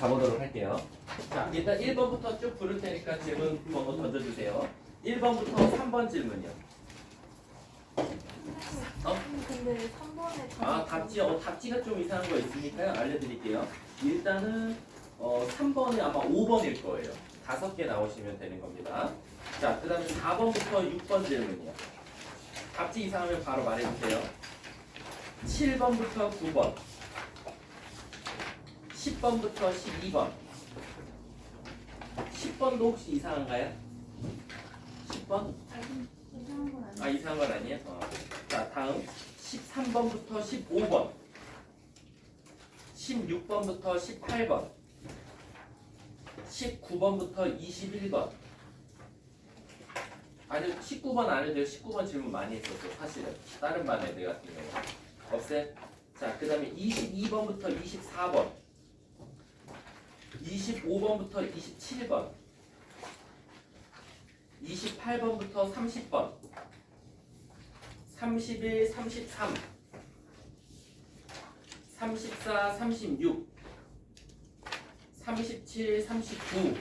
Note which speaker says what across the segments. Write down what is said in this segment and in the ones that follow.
Speaker 1: 가보도록 할게요. 자, 일단 1번부터 쭉 부를 테니까 질문 번호 던져주세요. 1번부터 3번 질문이요.
Speaker 2: 근데 3번에
Speaker 1: 아, 답지가 좀 이상한 거 있으니까요. 알려드릴게요. 일단은 3번이 아마 5번일 거예요. 5개 나오시면 되는 겁니다. 자, 그 다음에 4번부터 6번 질문이요. 답지 이상하면 바로 말해주세요. 7번부터 9번, 10번부터 12번. 10번도 혹시 이상한가요? 10번?
Speaker 2: 이상한 건 아니에요.
Speaker 1: 아, 이상한 건 아니에요? 자, 다음 13번부터 15번, 16번부터 18번, 19번부터 21번. 아니, 19번 안 해도 돼요. 19번 질문 많이 했었어, 사실은. 다른 반 애들 같은 경우. 없어요? 자, 그 다음에 22번부터 24번, 25번부터 27번, 28번부터 30번, 31, 33, 34, 36, 37, 39,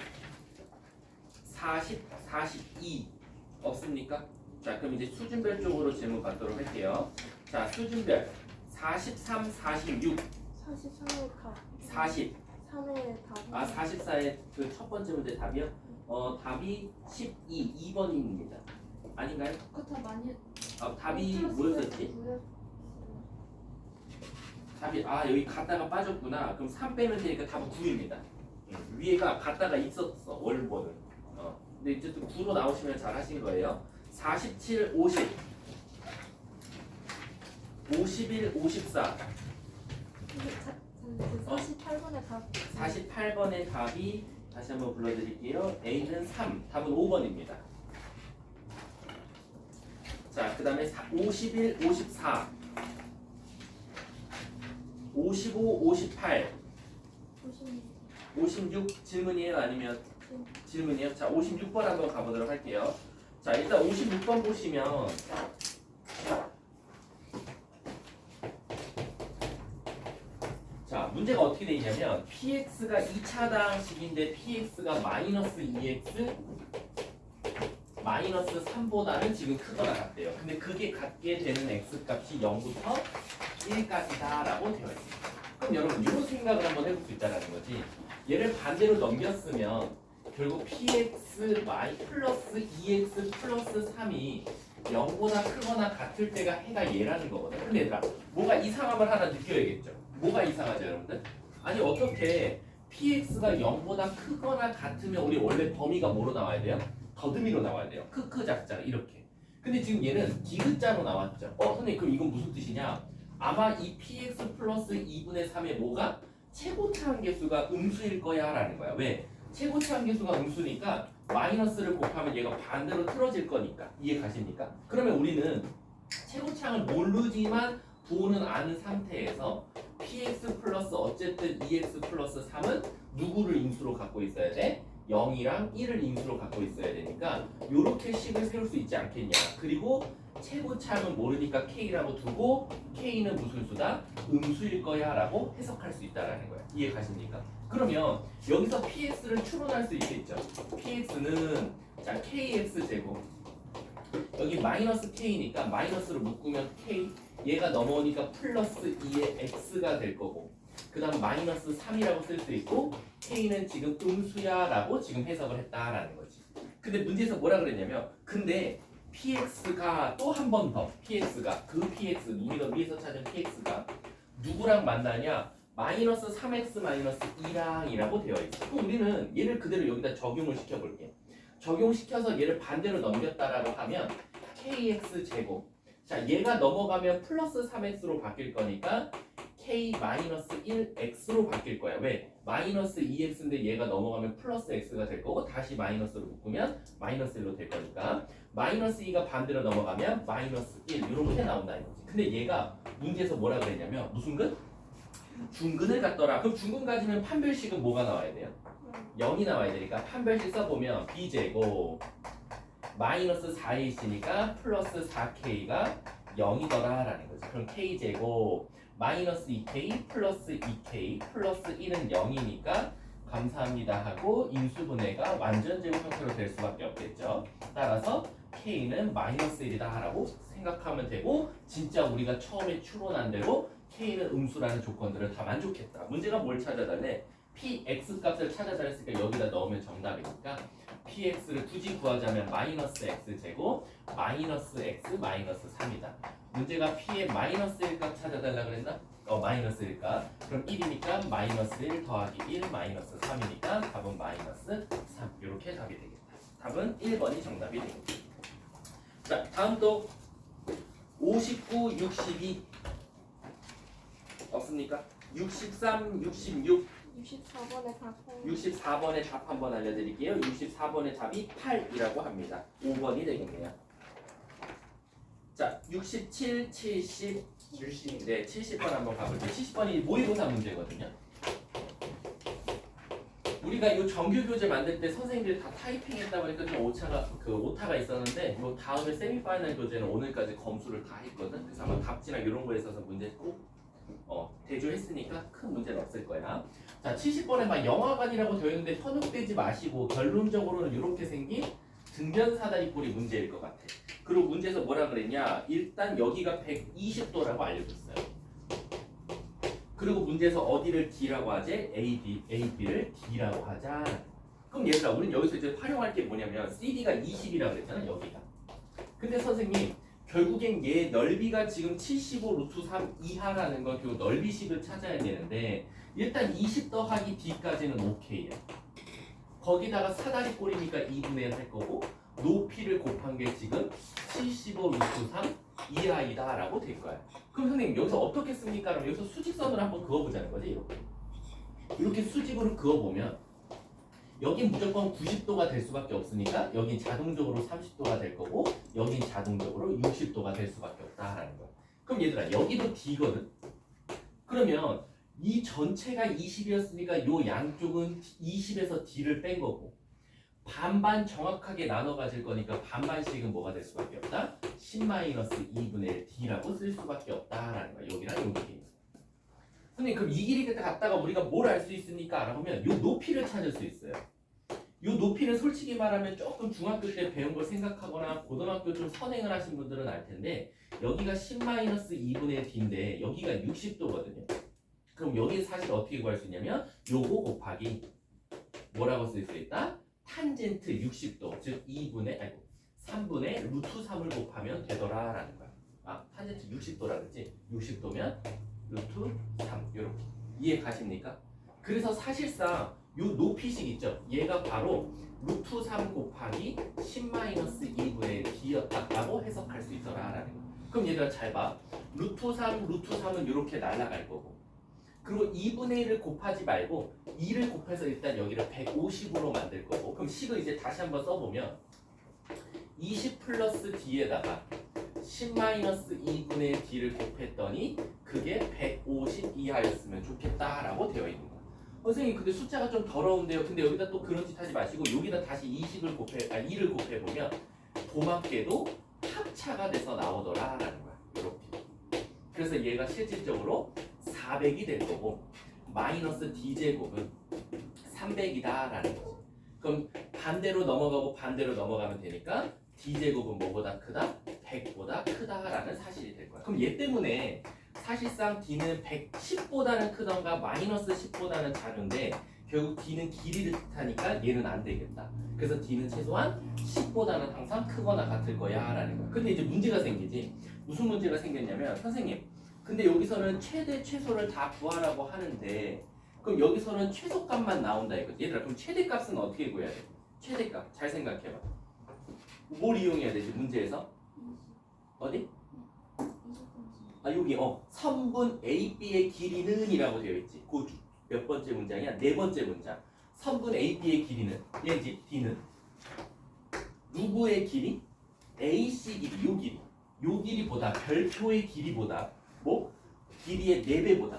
Speaker 1: 40, 42 없습니까? 자, 그럼 이제 수준별 쪽으로 질문 받도록 할게요. 자, 수준별 43, 46,
Speaker 2: 43의 답.
Speaker 1: 40.
Speaker 2: 3의 답.
Speaker 1: 아, 44의 그 첫 번째 문제 답이요? 답이 12, 2번입니다. 아닌가요?
Speaker 2: 그거 다 많이
Speaker 1: 답이 뭐였었지? 답이 여기 갔다가 빠졌구나. 그럼 3 빼면 되니까 답은 9입니다. 위에가 갔다가 있었어, 원본은. 근데 이제 또 9로 나오시면 잘 하신 거예요. 47, 50, 51, 54.
Speaker 2: 48번의 답.
Speaker 1: 48번의 답이 다시 한번 불러드릴게요. A는 3, 답은 5번입니다. 자, 그 다음에 51, 54, 55, 58, 56 질문이에요? 아니면 질문이에요? 자, 56번 한번 가보도록 할게요. 자, 일단 56번 보시면 자, 문제가 어떻게 되어 있냐면 px가 2차당식인데 px가 마이너스 2x 마이너스 3보다는 지금 크거나 같대요. 근데 그게 같게 되는 x값이 0부터 1까지다 라고 되어 있습니다. 그럼 여러분 이런 생각을 한번 해볼 수 있다는 거지. 얘를 반대로 넘겼으면 결국 px 플러스 2x 플러스 3이 0보다 크거나 같을 때가 해가 얘라는 거거든. 근데 얘들아, 뭐가 이상함을 하나 느껴야겠죠. 뭐가 이상하죠, 여러분들? 아니, 어떻게 px가 0보다 크거나 같으면 우리 원래 범위가 뭐로 나와야 돼요? 더듬이로 나와야 돼요. 크크 작작 이렇게. 근데 지금 얘는 디귿자로 나왔죠. 선생님, 그럼 이건 무슨 뜻이냐? 아마 이 px 플러스 2분의 3의 뭐가? 최고차 함계수가 음수일 거야 라는 거야. 왜? 최고차 함계수가 음수니까 마이너스를 곱하면 얘가 반대로 틀어질 거니까. 이해 가십니까? 그러면 우리는 최고차항을 모르지만 부호는 아는 상태에서 px 플러스 어쨌든 2x 플러스 3은 누구를 인수로 갖고 있어야 돼? 0이랑 1을 인수로 갖고 있어야 되니까 요렇게 식을 세울 수 있지 않겠냐. 그리고 최고차항은 모르니까 k라고 두고 k는 무슨 수다? 음수일 거야 라고 해석할 수 있다는 거야. 이해 가십니까? 그러면 여기서 px를 추론할 수 있겠죠. px는 자 kx 제곱 여기 마이너스 k니까 마이너스로 묶으면 k 얘가 넘어오니까 플러스 2의 x가 될 거고 그 다음 마이너스 3이라고 쓸 수 있고 k는 지금 음수야 라고 지금 해석을 했다라는 거지. 근데 문제에서 뭐라 그랬냐면 근데 px가 또 한 번 더 px가 그 px 우리가 위에서 찾은 px가 누구랑 만나냐 마이너스 3x 마이너스 2랑이라고 되어 있어. 그럼 우리는 얘를 그대로 여기다 적용을 시켜볼게. 적용시켜서 얘를 반대로 넘겼다라고 하면 kx 제곱 자 얘가 넘어가면 플러스 3x로 바뀔 거니까 k 마이너스 1x로 바뀔 거야. 왜? 마이너스 2x인데 얘가 넘어가면 플러스 x가 될 거고 다시 마이너스로 묶으면 마이너스 1로 될 거니까 마이너스 2가 반대로 넘어가면 마이너스 1 이렇게 나온다는 거지. 근데 얘가 문제에서 뭐라 그랬냐면 무슨 근? 중근을 갖더라. 그럼 중근 가지면 판별식은 뭐가 나와야 돼요? 0이 나와야 되니까 판별식 써보면 b제곱 마이너스 4ac니까 플러스 4k가 0이더라 라는 거지. 그럼 k제곱 마이너스 2k 플러스 2k 플러스 1은 0이니까 감사합니다 하고 인수분해가 완전 제곱 형태로 될 수밖에 없겠죠. 따라서 K는 마이너스 1이다 라고 생각하면 되고 진짜 우리가 처음에 추론한 대로 K는 음수라는 조건들을 다 만족했다. 문제가 뭘 찾아달래? PX 값을 찾아달랬으니까 여기다 넣으면 정답이니까 PX를 굳이 구하자면 마이너스 X제곱 마이너스 X 마이너스 3이다. 문제가 P의 마이너스 1값 찾아달라 그랬나? 마이너스 1값. 그럼 1이니까 마이너스 1 더하기 1 마이너스 3이니까 답은 마이너스 3. 이렇게 답이 되겠다. 답은 1번이 정답이 되겠다. 자, 다음 또 59, 62 없습니까? 63, 66
Speaker 2: 64번에 답.
Speaker 1: 64번의 답 한번 알려드릴게요. 64번의 답이 8이라고 합니다. 5번이 되겠네요. 자, 67, 70,
Speaker 3: 70.
Speaker 1: 네, 70번 한번 가볼게요. 70번이 모의고사 문제거든요. 우리가 이 정규 교재 만들 때 선생님들이 다 타이핑했다 보니까 좀 오타가 있었는데 이 다음에 세미파이널 교재는 오늘까지 검수를 다 했거든. 그래서 아마 답지나 이런 거에 있어서 문제 꼭 대조했으니까 큰 문제는 없을 거야. 자, 70번에 막 영화관이라고 되어 있는데 현혹되지 마시고 결론적으로는 이렇게 생긴 등변사다리 꼴이 문제일 것 같아. 그리고 문제에서 뭐라 그랬냐? 일단 여기가 120도라고 알려줬어요. 그리고 문제에서 어디를 D라고 하지? AB를 D라고 하자. 그럼 얘들아, 우리는 여기서 이제 활용할 게 뭐냐면 CD가 20이라고 그랬잖아, 여기가. 근데 선생님, 결국엔 얘 넓이가 지금 75 루트 3 이하라는 건 그 넓이식을 찾아야 되는데 일단 20 더하기 D까지는 오케이야. 거기다가 사다리 꼴이니까 2분의 1 할 거고 높이를 곱한 게 지금 75 루트 3 이하이다 라고 될 거야. 그럼 선생님 여기서 어떻게 씁니까? 그럼 여기서 수직선을 한번 그어보자는 거지. 이렇게 수직으로 그어보면 여긴 무조건 90도가 될 수밖에 없으니까 여긴 자동적으로 30도가 될 거고 여긴 자동적으로 60도가 될 수밖에 없다라는 거야. 그럼 얘들아 여기도 D거든. 그러면 이 전체가 20이었으니까 요 양쪽은 20에서 D를 뺀 거고 반반 정확하게 나눠 가질 거니까 반반씩은 뭐가 될 수밖에 없다? 10-2분의 1 D라고 쓸 수밖에 없다라는 거야. 여기랑 여기. 선생님 그럼 이 길이 갔다가 우리가 뭘 알 수 있습니까? 알아보면 요 높이를 찾을 수 있어요. 요 높이는 솔직히 말하면 조금 중학교 때 배운 걸 생각하거나 고등학교 좀 선행을 하신 분들은 알 텐데 여기가 10-2분의 D인데 여기가 60도거든요. 그럼 여기 사실 어떻게 구할 수 있냐면 요거 곱하기 뭐라고 쓸 수 있다? 탄젠트 60도 즉 3분의 루트 3을 곱하면 되더라라는 거야. 아 탄젠트 60도라 그랬지? 60도면 루트 3 이렇게 이해 가십니까? 그래서 사실상 요 높이식 있죠? 얘가 바로 루트 3 곱하기 10-2분의 1D였다라고 해석할 수 있더라라는 거야. 그럼 얘들아 잘 봐. 루트 3은 이렇게 날아갈 거고 그리고 2분의 1을 곱하지 말고 2를 곱해서 일단 여기를 150으로 만들 거고 그럼 식을 이제 다시 한번 써보면 20 플러스 D에다가 10-2분의 1 D를 곱했더니 그게 150 이하였으면 좋겠다라고 되어 있는 거야. 선생님 근데 숫자가 좀 더러운데요. 근데 여기다 또 그런 짓 하지 마시고 여기다 다시 2를 곱해보면 고맙게도 합차가 돼서 나오더라라는 거야. 이렇게. 그래서 얘가 실질적으로 400이 될 거고 마이너스 D제곱은 300이다라는 거지. 그럼 반대로 넘어가고 반대로 넘어가면 되니까 D제곱은 뭐보다 크다? 100보다 크다라는 사실이 될 거야. 그럼 얘 때문에 사실상 D는 110보다는 크던가 마이너스 10보다는 작은데 결국 D는 길이를 뜻하니까 얘는 안 되겠다. 그래서 D는 최소한 10보다는 항상 크거나 같을 거야 라는 거야. 근데 이제 문제가 생기지. 무슨 문제가 생겼냐면 선생님 근데 여기서는 최대 최소를 다 구하라고 하는데 그럼 여기서는 최소값만 나온다 이거지. 얘들아 그럼 최대값은 어떻게 구해야 돼? 최대값 잘 생각해봐. 뭘 이용해야 되지 문제에서? 어디? 아 여기 선분 AB의 길이는 이라고 되어 있지. 그 몇 번째 문장이야? 네 번째 문장. 선분 AB의 길이는 얘지 D는 누구의 길이? AC 길이 요 길이 요 길이보다 별표의 길이보다 뭐? 길이의 4배보다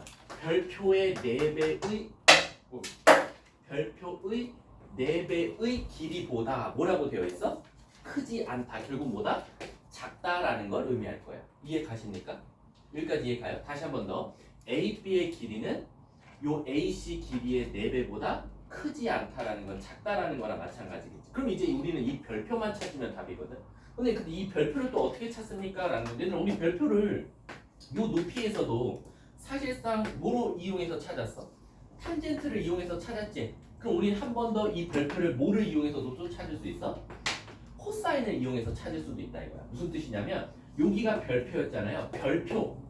Speaker 1: 별표의 4배의 길이보다 뭐라고 되어 있어? 크지 않다. 결국 뭐다? 작다라는 걸 의미할 거야. 이해 가십니까? 여기까지 이해 가요? 다시 한 번 더. AB의 길이는 요 AC 길이의 4배보다 크지 않다라는 건 작다라는 거나 마찬가지겠지. 그럼 이제 우리는 이 별표만 찾으면 답이거든. 근데 이 별표를 또 어떻게 찾습니까? 라는 건데 우리 별표를 요 높이에서도 사실상 뭐로 이용해서 찾았어? 탄젠트를 이용해서 찾았지. 그럼 우리는 한 번 더 이 별표를 뭐를 이용해서도 또 찾을 수 있어? 코사인을 이용해서 찾을 수도 있다 이거야. 무슨 뜻이냐면 여기가 별표였잖아요. 별표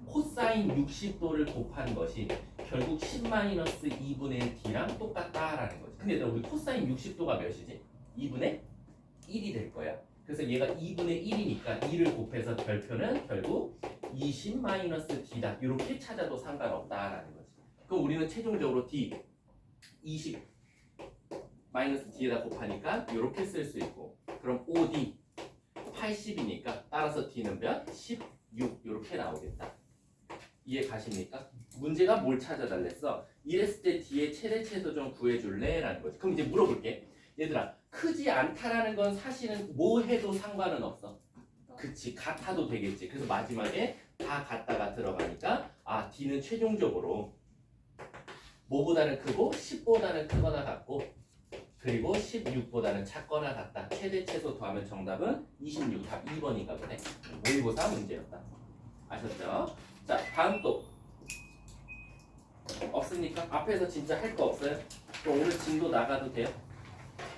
Speaker 1: 코사인 60도를 곱한 것이 결국 10-2분의 d랑 똑같다라는 거지. 근데 얘들아 우리 코사인 60도가 몇이지? 2분의 1이 될 거야. 그래서 얘가 2분의 1이니까 2를 곱해서 별표는 결국 20-d다. 이렇게 찾아도 상관없다라는 거지. 그럼 우리는 최종적으로 d 20 d에다 곱하니까 이렇게 쓸 수 있고, 그럼 5d 80이니까 따라서 d는 몇? 16 이렇게 나오겠다. 이해 가십니까? 문제가 뭘 찾아달랬어? 이랬을 때 d의 최대 최소 좀 구해줄래? 라는 거지. 그럼 이제 물어볼게. 얘들아 크지 않다라는 건 사실은 뭐 해도 상관은 없어. 그치, 같아도 되겠지. 그래서 마지막에 다 같다가 들어가니까 아 d는 최종적으로 뭐보다는 크고 10보다는 크거나 같고 그리고 16보다는 작거나 같다. 최대 최소 더하면 정답은 26. 답 2번인가 보네. 모의고사 문제였다. 아셨죠? 자 다음 또 없습니까? 앞에서 진짜 할 거 없어요? 그럼 오늘 진도 나가도 돼요?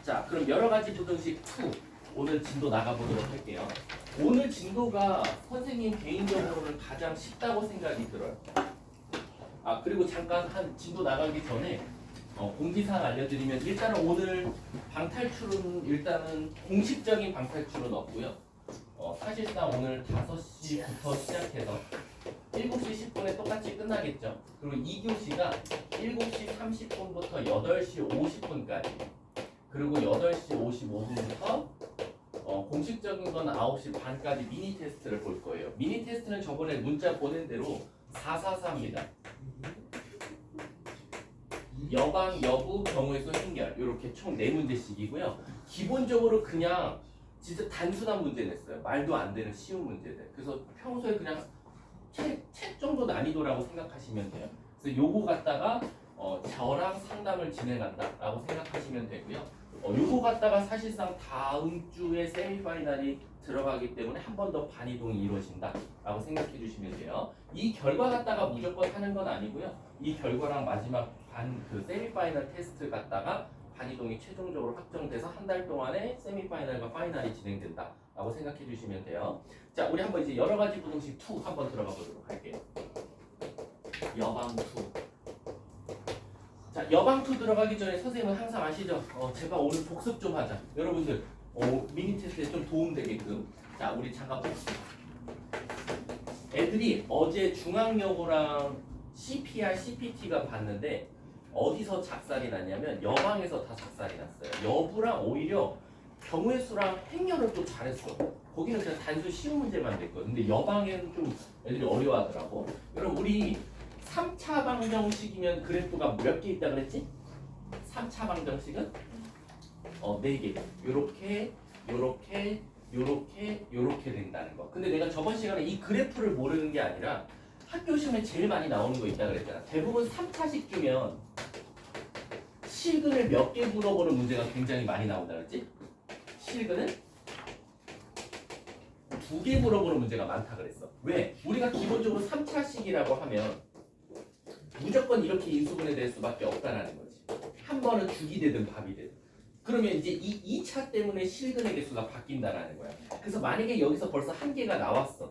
Speaker 1: 자 그럼 여러가지 부등식 2 오늘 진도 나가보도록 할게요. 오늘 진도가 선생님 개인적으로는 가장 쉽다고 생각이 들어요. 아 그리고 잠깐 한 진도 나가기 전에 공지사항 알려드리면 일단은 오늘 방탈출은 일단은 공식적인 방탈출은 없고요. 사실상 오늘 5시부터 시작해서 7시 10분에 똑같이 끝나겠죠. 그리고 2교시가 7시 30분부터 8시 50분까지 그리고 8시 55분부터 공식적인 건 9시 반까지 미니 테스트를 볼 거예요. 미니 테스트는 저번에 문자 보낸 대로 444입니다. 여방, 여부, 경우의 수, 행렬 이렇게 총 4문제씩이고요. 기본적으로 그냥 진짜 단순한 문제 냈어요. 말도 안 되는 쉬운 문제들. 그래서 평소에 그냥 책 정도 난이도라고 생각하시면 돼요. 그래서 요거 갖다가 저랑 상담을 진행한다라고 생각하시면 되고요. 요거 갖다가 사실상 다음 주에 세미파이널이 들어가기 때문에 한 번 더 반이동이 이루어진다라고 생각해 주시면 돼요. 이 결과 갖다가 무조건 하는 건 아니고요. 이 결과랑 마지막 그 세미파이널 테스트 갖다가 반이동이 최종적으로 확정돼서 한 달 동안에 세미파이널과 파이널이 진행된다라고 생각해 주시면 돼요. 자, 우리 한번 이제 여러 가지 부등식 2 한번 들어가 보도록 할게요. 여방 2. 자, 여방 2 들어가기 전에 선생님은 항상 아시죠? 제가 오늘 복습 좀 하자. 여러분들 미니 테스트에 좀 도움 되게끔. 자, 우리 잠깐 복습. 애들이 어제 중앙여고랑 CPR, CPT가 봤는데 어디서 작살이 났냐면 여방에서 다 작살이 났어요. 여부랑 오히려 경우의 수랑 행렬을 또 잘했어. 거기는 그냥 단순 쉬운 문제만 냈거든. 근데 여방에는 좀 애들이 어려워하더라고. 여러분 우리 3차 방정식이면 그래프가 몇 개 있다 그랬지? 3차 방정식은 4개. 요렇게 요렇게 요렇게 요렇게 된다는 거. 근데 내가 저번 시간에 이 그래프를 모르는 게 아니라 학교 시험에 제일 많이 나오는 거 있다 그랬잖아. 대부분 3차식 주면 실근을 몇 개 물어보는 문제가 굉장히 많이 나온다 그랬지? 실근은 2개 물어보는 문제가 많다 그랬어. 왜? 우리가 기본적으로 3차식이라고 하면 무조건 이렇게 인수분해될 수밖에 없다는 거지. 한 번은 죽이 되든 밥이 되든. 그러면 이제 이 2차 때문에 실근의 개수가 바뀐다라는 거야. 그래서 만약에 여기서 벌써 한 개가 나왔어.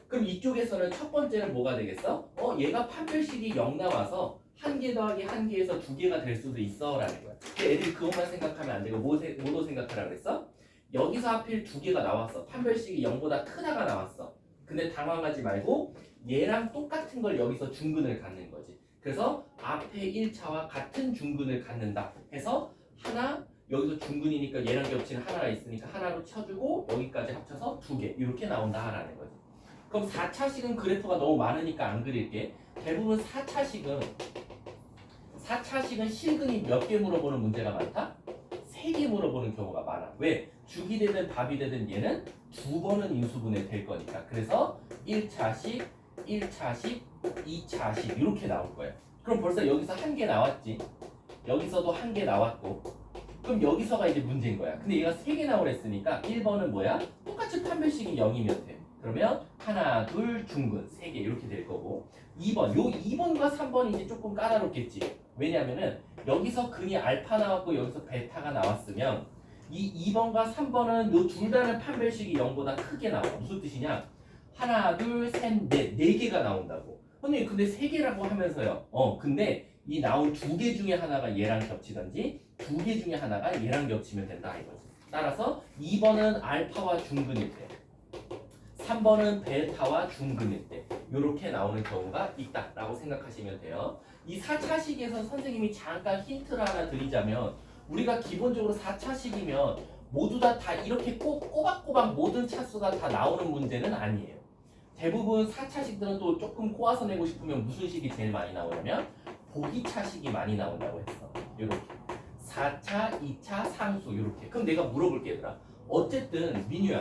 Speaker 1: 그럼 이쪽에서는 첫 번째는 뭐가 되겠어? 얘가 판별식이 0 나와서 1개 더하기 1개에서 2개가 될 수도 있어 라는 거야. 근데 애들이 그것만 생각하면 안 되고 뭐도 생각하라 그랬어? 여기서 하필 2개가 나왔어. 판별식이 0보다 크다가 나왔어. 근데 당황하지 말고 얘랑 똑같은 걸 여기서 중근을 갖는 거지. 그래서 앞에 1차와 같은 중근을 갖는다 해서 하나 여기서 중근이니까 얘랑 겹치는 하나가 있으니까 하나로 쳐주고 여기까지 합쳐서 2개 이렇게 나온다라는 거지. 그럼 4차식은 그래프가 너무 많으니까 안 그릴게. 대부분 4차식은 실근이 몇 개 물어보는 문제가 많다? 3개 물어보는 경우가 많아. 왜? 죽이 되든 밥이 되든 얘는 2번은 인수분해 될 거니까. 그래서 1차식, 2차식 이렇게 나올 거야. 그럼 벌써 여기서 1개 나왔지. 여기서도 한 개 나왔고 그럼 여기서가 이제 문제인 거야. 근데 얘가 3개 나오랬으니까 1번은 뭐야? 똑같이 판별식이 0이면 돼. 그러면 하나, 둘, 중근 3개 이렇게 될 거고 2번, 요 2번과 3번이 이제 조금 까다롭겠지. 왜냐면은 여기서 근이 알파 나왔고 여기서 베타가 나왔으면 이 2번과 3번은 요 둘 다는 판별식이 0보다 크게 나와. 무슨 뜻이냐? 하나, 둘, 셋, 넷, 4개가 나온다고. 선생님 근데 3개라고 하면서요. 근데 이 나온 2개 중에 하나가 얘랑 겹치던지 2개 중에 하나가 얘랑 겹치면 된다 이거지. 따라서 2번은 알파와 중근일 때 3번은 베타와 중근일 때 이렇게 나오는 경우가 있다라고 생각하시면 돼요. 이 4차식에서 선생님이 잠깐 힌트를 하나 드리자면 우리가 기본적으로 4차식이면 모두 다 이렇게 꼬박꼬박 모든 차수가 다 나오는 문제는 아니에요. 대부분 4차식들은 또 조금 꼬아서 내고 싶으면 무슨 식이 제일 많이 나오냐면 보기차식이 많이 나온다고 했어. 이렇게 4차, 2차, 상수 이렇게. 그럼 내가 물어볼게 얘들아. 어쨌든 민유야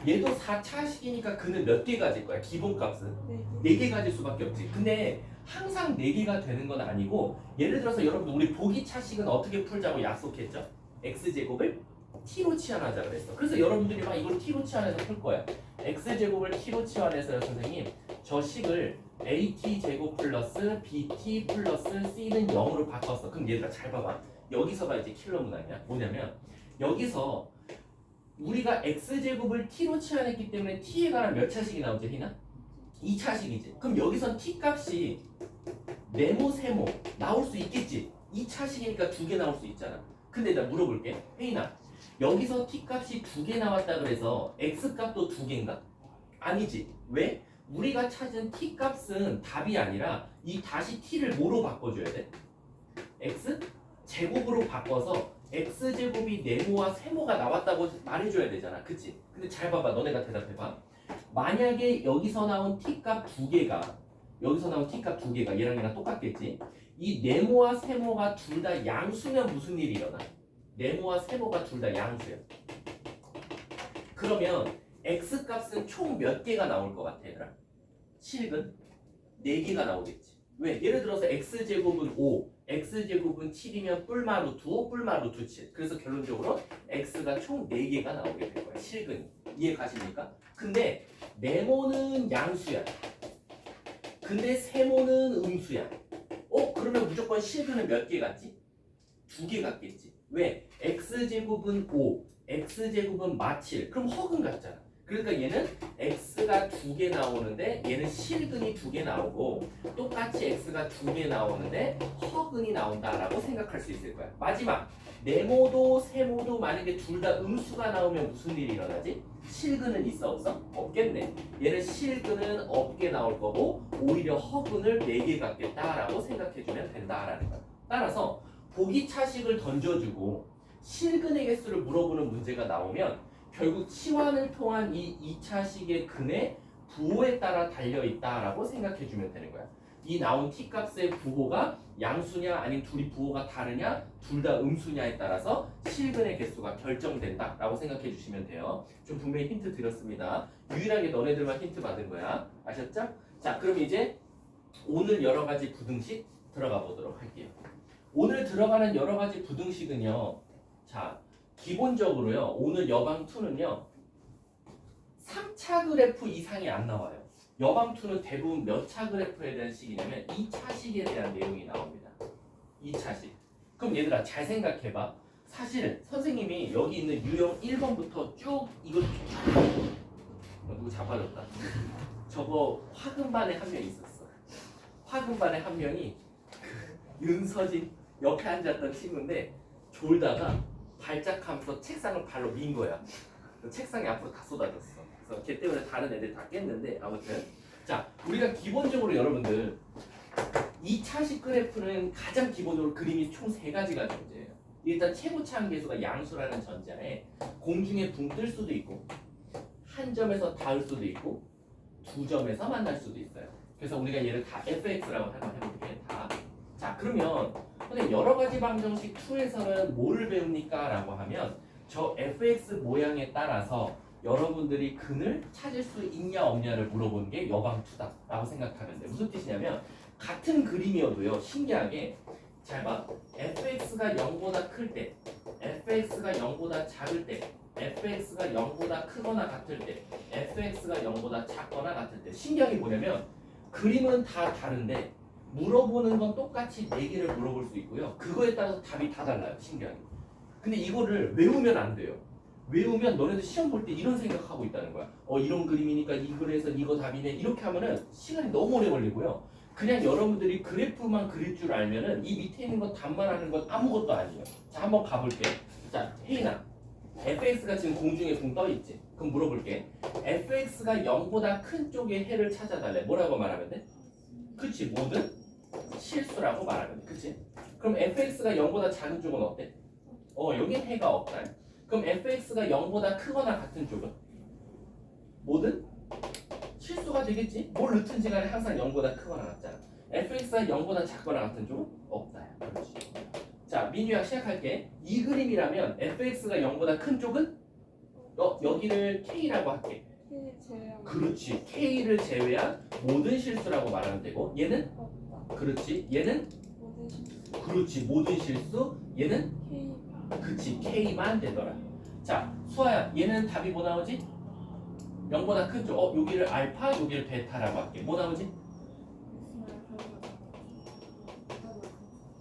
Speaker 1: 얘도 4차식이니까 그는 몇 개 가질 거야? 기본값은?
Speaker 2: 네.
Speaker 1: 4개 가질 수밖에 없지. 근데 항상 4개가 되는 건 아니고 예를 들어서 여러분들 우리 보기차식은 어떻게 풀자고 약속했죠? x제곱을 t로 치환하자 그랬어. 그래서 여러분들이 막 이걸 t로 치환해서 풀 거야. x제곱을 t로 치환해서요 선생님 저 식을 at제곱 플러스 bt 플러스 c는 0으로 바꿨어. 그럼 얘들아 잘 봐봐. 여기서가 이제 킬러 문항이야. 뭐냐면 여기서 우리가 x제곱을 t로 치환했기 때문에 t에 관한 몇 차식이 나오지 희나? 2차식이지. 그럼 여기선 t 값이 네모 세모 나올 수 있겠지. 2차식이니까 2개 나올 수 있잖아. 근데 나 물어볼게 혜인아 여기서 t 값이 2개 나왔다 그래서 x 값도 2개인가? 아니지. 왜? 우리가 찾은 t 값은 답이 아니라 이 다시 t를 뭐로 바꿔줘야 돼? x 제곱으로 바꿔서 x제곱이 네모와 세모가 나왔다고 말해줘야 되잖아. 그치? 근데 잘 봐봐. 너네가 대답해봐. 만약에 여기서 나온 t값 2개가 여기서 나온 t값 2개가 얘랑 똑같겠지? 이 네모와 세모가 둘 다 양수면 무슨 일이 일어나? 네모와 세모가 둘 다 양수야. 그러면 x값은 총 몇 개가 나올 것 같아 얘들아? 실근 4개가 나오겠지. 왜? 예를 들어서 x제곱은 5 x제곱은 7이면 뿔마 루트 5 뿔마 루트 7. 그래서 결론적으로 x가 총 4개가 나오게 될 거야. 실근이. 이해 가십니까? 근데 네모는 양수야. 근데 세모는 음수야. 그러면 무조건 실근은 몇 개 같지? 2개 같겠지. 왜? x제곱은 5 x제곱은 마7 그럼 허근 같잖아. 그러니까 얘는 x가 2개 나오는데 얘는 실근이 2개 나오고 똑같이 x가 2개 나오는데 허근이 나온다라고 생각할 수 있을 거야. 마지막 네모도 세모도 만약에 둘 다 음수가 나오면 무슨 일이 일어나지? 실근은 있어 없어? 없겠네. 얘는 실근은 없게 나올 거고 오히려 허근을 4개 갖겠다라고 생각해주면 된다라는 거야. 따라서 보기차식을 던져주고 실근의 개수를 물어보는 문제가 나오면 결국 치환을 통한 이 2차식의 근의 부호에 따라 달려있다라고 생각해주면 되는 거야. 이 나온 t값의 부호가 양수냐 아니면 둘이 부호가 다르냐 둘 다 음수냐에 따라서 실근의 개수가 결정된다라고 생각해주시면 돼요. 좀 분명히 힌트 드렸습니다. 유일하게 너네들만 힌트 받은 거야. 아셨죠? 자 그럼 이제 오늘 여러 가지 부등식 들어가 보도록 할게요. 오늘 들어가는 여러 가지 부등식은요. 자 기본적으로요. 오늘 여방2는요. 3차 그래프 이상이 안 나와요. 여방2는 대부분 몇 차 그래프에 대한 식이냐면 2차식에 대한 내용이 나옵니다. 2차식. 그럼 얘들아 잘 생각해봐. 사실 선생님이 여기 있는 유형 1번부터 쭉 이거 누구 자빠졌다. 저거 화금반에 한 명 있었어. 화금반에 한 명이 윤서진 옆에 앉았던 친구인데 졸다가 발작하면서 책상을 발로 민 거야. 책상이 앞으로 다 쏟아졌어. 그래서 걔 때문에 다른 애들 다 깼는데 아무튼 자 우리가 기본적으로 여러분들 2차식 그래프는 가장 기본적으로 그림이 총 3가지가 존재해요. 일단 최고차항 계수가 양수라는 전제하에 공중에 붕 뜰 수도 있고 한 점에서 닿을 수도 있고 두 점에서 만날 수도 있어요. 그래서 우리가 얘를 다 fx라고 한번 해볼게요. 다. 자 그러면 근데 여러 가지 방정식 2에서는 뭐를 배웁니까? 라고 하면 저 fx 모양에 따라서 여러분들이 근을 찾을 수 있냐 없냐를 물어보는 게 여방2다 라고 생각하면 돼요. 무슨 뜻이냐면 같은 그림이어도요 신기하게 잘 봐. fx가 0보다 클 때, fx가 0보다 작을 때, fx가 0보다 크거나 같을 때, fx가 0보다 작거나 같을 때. 신기한 게 뭐냐면 그림은 다 다른데 물어보는 건 똑같이 4개를 물어볼 수 있고요. 그거에 따라서 답이 다 달라요. 신기하게. 근데 이거를 외우면 안 돼요. 외우면 너네들 시험 볼 때 이런 생각하고 있다는 거야. 이런 그림이니까 이거에서 이거 답이네. 이렇게 하면은 시간이 너무 오래 걸리고요. 그냥 여러분들이 그래프만 그릴 줄 알면은 이 밑에 있는 거 답만 하는 건 아무것도 아니에요. 자, 한번 가볼게. 자, 혜인아. fx가 지금 공중에 붕 떠 있지. 그럼 물어볼게. fx가 0보다 큰 쪽의 해를 찾아달래. 뭐라고 말하면 돼? 그치, 뭐든 실수라고 말하면 돼. 그치? 그럼 fx가 0보다 작은 쪽은 어때? 여기 해가 없다. 그럼 fx가 0보다 크거나 같은 쪽은? 뭐든 실수가 되겠지? 뭘 넣든지 간에 항상 0보다 크거나 같잖아. fx가 0보다 작거나 같은 쪽은 없다. 그렇지. 자, 민유야 시작할게. 이 그림이라면 fx가 0보다 큰 쪽은? 여기를 k라고 할게.
Speaker 2: K 제외한
Speaker 1: 그렇지. k를 제외한 모든 실수라고 말하면 되고 얘는?
Speaker 2: 없다.
Speaker 1: 그렇지. 얘는?
Speaker 2: 모든 실수
Speaker 1: 그렇지. 모든 실수. 얘는?
Speaker 2: K가
Speaker 1: 그치. k만 되더라. 자, 수아야. 얘는 답이 뭐 나오지? 0보다 큰 쪽. 여기를 알파, 여기를 베타라고 할게. 뭐 나오지?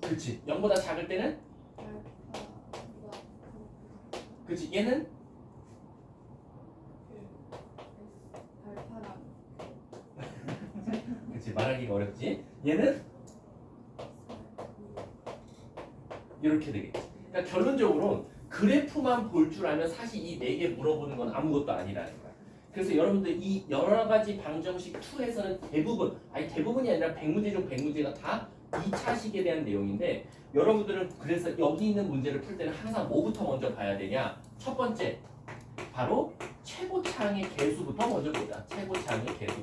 Speaker 1: 그치. 0보다 작을 때는? 그치. 얘는? 그치. 말하기가 어렵지. 얘는? 이렇게 되겠지. 그러니까 결론적으로 그래프만 볼 줄 알면 사실 이 4개 물어보는 건 아무것도 아니라는 거야. 그래서 여러분들 이 여러 가지 방정식 2에서는 대부분이 아니라 100문제 중 100문제가 다 2차식에 대한 내용인데 여러분들은 그래서 여기 있는 문제를 풀 때는 항상 뭐부터 먼저 봐야 되냐? 첫 번째, 바로 최고차항의 개수부터 먼저 보자. 최고차항의 개수.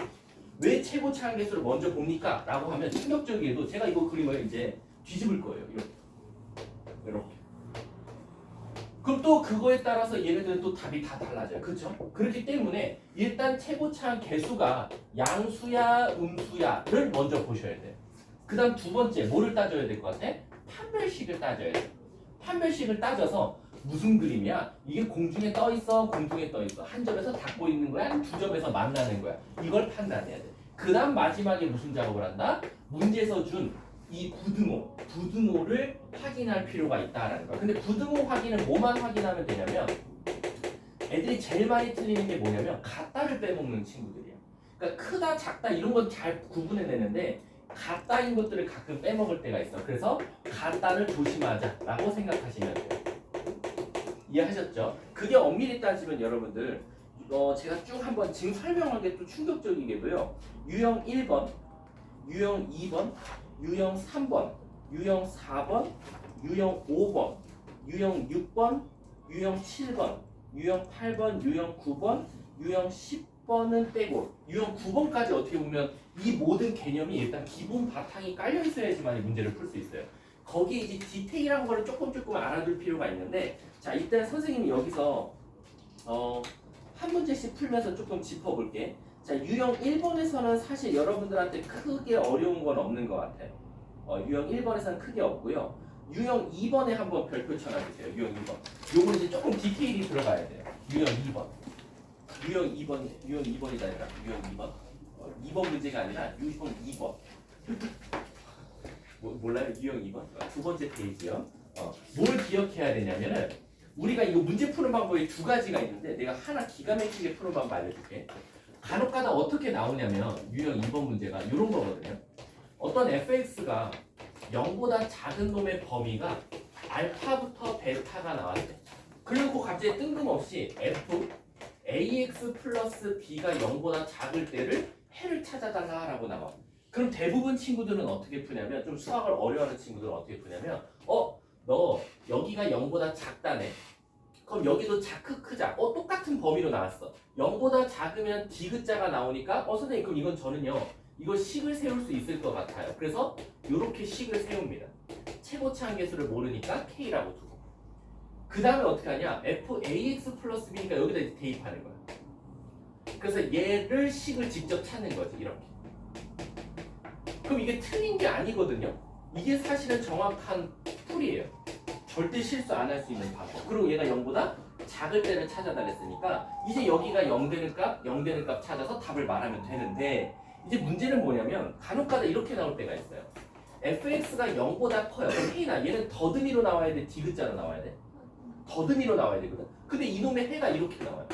Speaker 1: 왜 최고차항 개수를 먼저 봅니까? 라고 하면 충격적이게도 제가 이거 그림을 이제 뒤집을 거예요. 이렇게. 그럼 또 그거에 따라서 얘네들은 또 답이 다 달라져요. 그렇죠? 그렇기 때문에 일단 최고차항 개수가 양수야 음수야를 먼저 보셔야 돼요. 그 다음 두 번째 뭐를 따져야 될 것 같아? 판별식을 따져야 돼. 판별식을 따져서 무슨 그림이야? 이게 공중에 떠 있어, 공중에 떠 있어. 한 점에서 닿고 있는 거야, 두 점에서 만나는 거야. 이걸 판단해야 돼. 그 다음 마지막에 무슨 작업을 한다? 문제에서 준 이 부등호를 확인할 필요가 있다라는 거야. 근데 부등호 확인은 뭐만 확인하면 되냐면 애들이 제일 많이 틀리는 게 뭐냐면 같다를 빼먹는 친구들이야. 그러니까 크다, 작다 이런 건 잘 구분해내는데 같다인 것들을 가끔 빼먹을 때가 있어. 그래서 같다를 조심하자라고 생각하시면 돼요. 이해하셨죠? 그게 엄밀히 따지면 여러분들 제가 쭉 한번 지금 설명한 게 또 충격적이게도요. 유형 1번, 유형 2번, 유형 3번, 유형 4번, 유형 5번, 유형 6번, 유형 7번, 유형 8번, 유형 9번, 유형 10번은 빼고 유형 9번까지 어떻게 보면 이 모든 개념이 일단 기본 바탕이 깔려 있어야지만 이 문제를 풀 수 있어요. 거기에 이제 디테일한 거를 조금 알아둘 필요가 있는데 자, 일단 선생님이 여기서 한 문제씩 풀면서 조금 짚어볼게. 자, 유형 1번에서는 사실 여러분들한테 크게 어려운 건 없는 것 같아요. 유형 1번에서는 크게 없고요. 유형 2번에 한번 별표 쳐놔주세요. 유형 2번. 요거는 이제 조금 디테일이 들어가야 돼요. 유형 2번. 유형 2번이다 아니라 유형 2번. 2번 문제가 아니라 유형 2번. 몰라요? 유형 2번? 두 번째 페이지요. 뭘 기억해야 되냐면은 우리가 이거 문제 푸는 방법이 두 가지가 있는데 내가 하나 기가 막히게 푸는 방법 알려줄게. 간혹가다 어떻게 나오냐면 유형 2번 문제가 이런 거거든요. 어떤 fx가 0보다 작은 놈의 범위가 알파부터 베타가 나왔대. 그리고 갑자기 뜬금없이 f ax 플러스 b가 0보다 작을 때를 해를 찾아달라라고 나와. 그럼 대부분 친구들은 어떻게 푸냐면 좀 수학을 어려워하는 친구들은 어떻게 푸냐면 너 여기가 0보다 작다네. 그럼 여기도 크자. 똑같은 범위로 나왔어. 0보다 작으면 디귿자가 나오니까 선생님 그럼 이건 저는요. 이거 식을 세울 수 있을 것 같아요. 그래서 이렇게 식을 세웁니다. 최고차항 개수를 모르니까 K라고 두고. 그 다음에 어떻게 하냐? FAX 플러스 B니까 여기다 이제 대입하는 거야. 그래서 얘를 식을 직접 찾는 거지. 이렇게. 그럼 이게 틀린 게 아니거든요. 이게 사실은 정확한 풀이에요. 절대 실수 안 할 수 있는 방법. 그리고 얘가 0보다 작을 때를 찾아달랬으니까 이제 여기가 0 되는 값 찾아서 답을 말하면 되는데 이제 문제는 뭐냐면 간혹가다 이렇게 나올 때가 있어요. fx가 0보다 커요. K나 얘는 더듬이로 나와야 돼? 디귿자로 나와야 돼? 더듬이로 나와야 되거든. 근데 이놈의 해가 이렇게 나와요.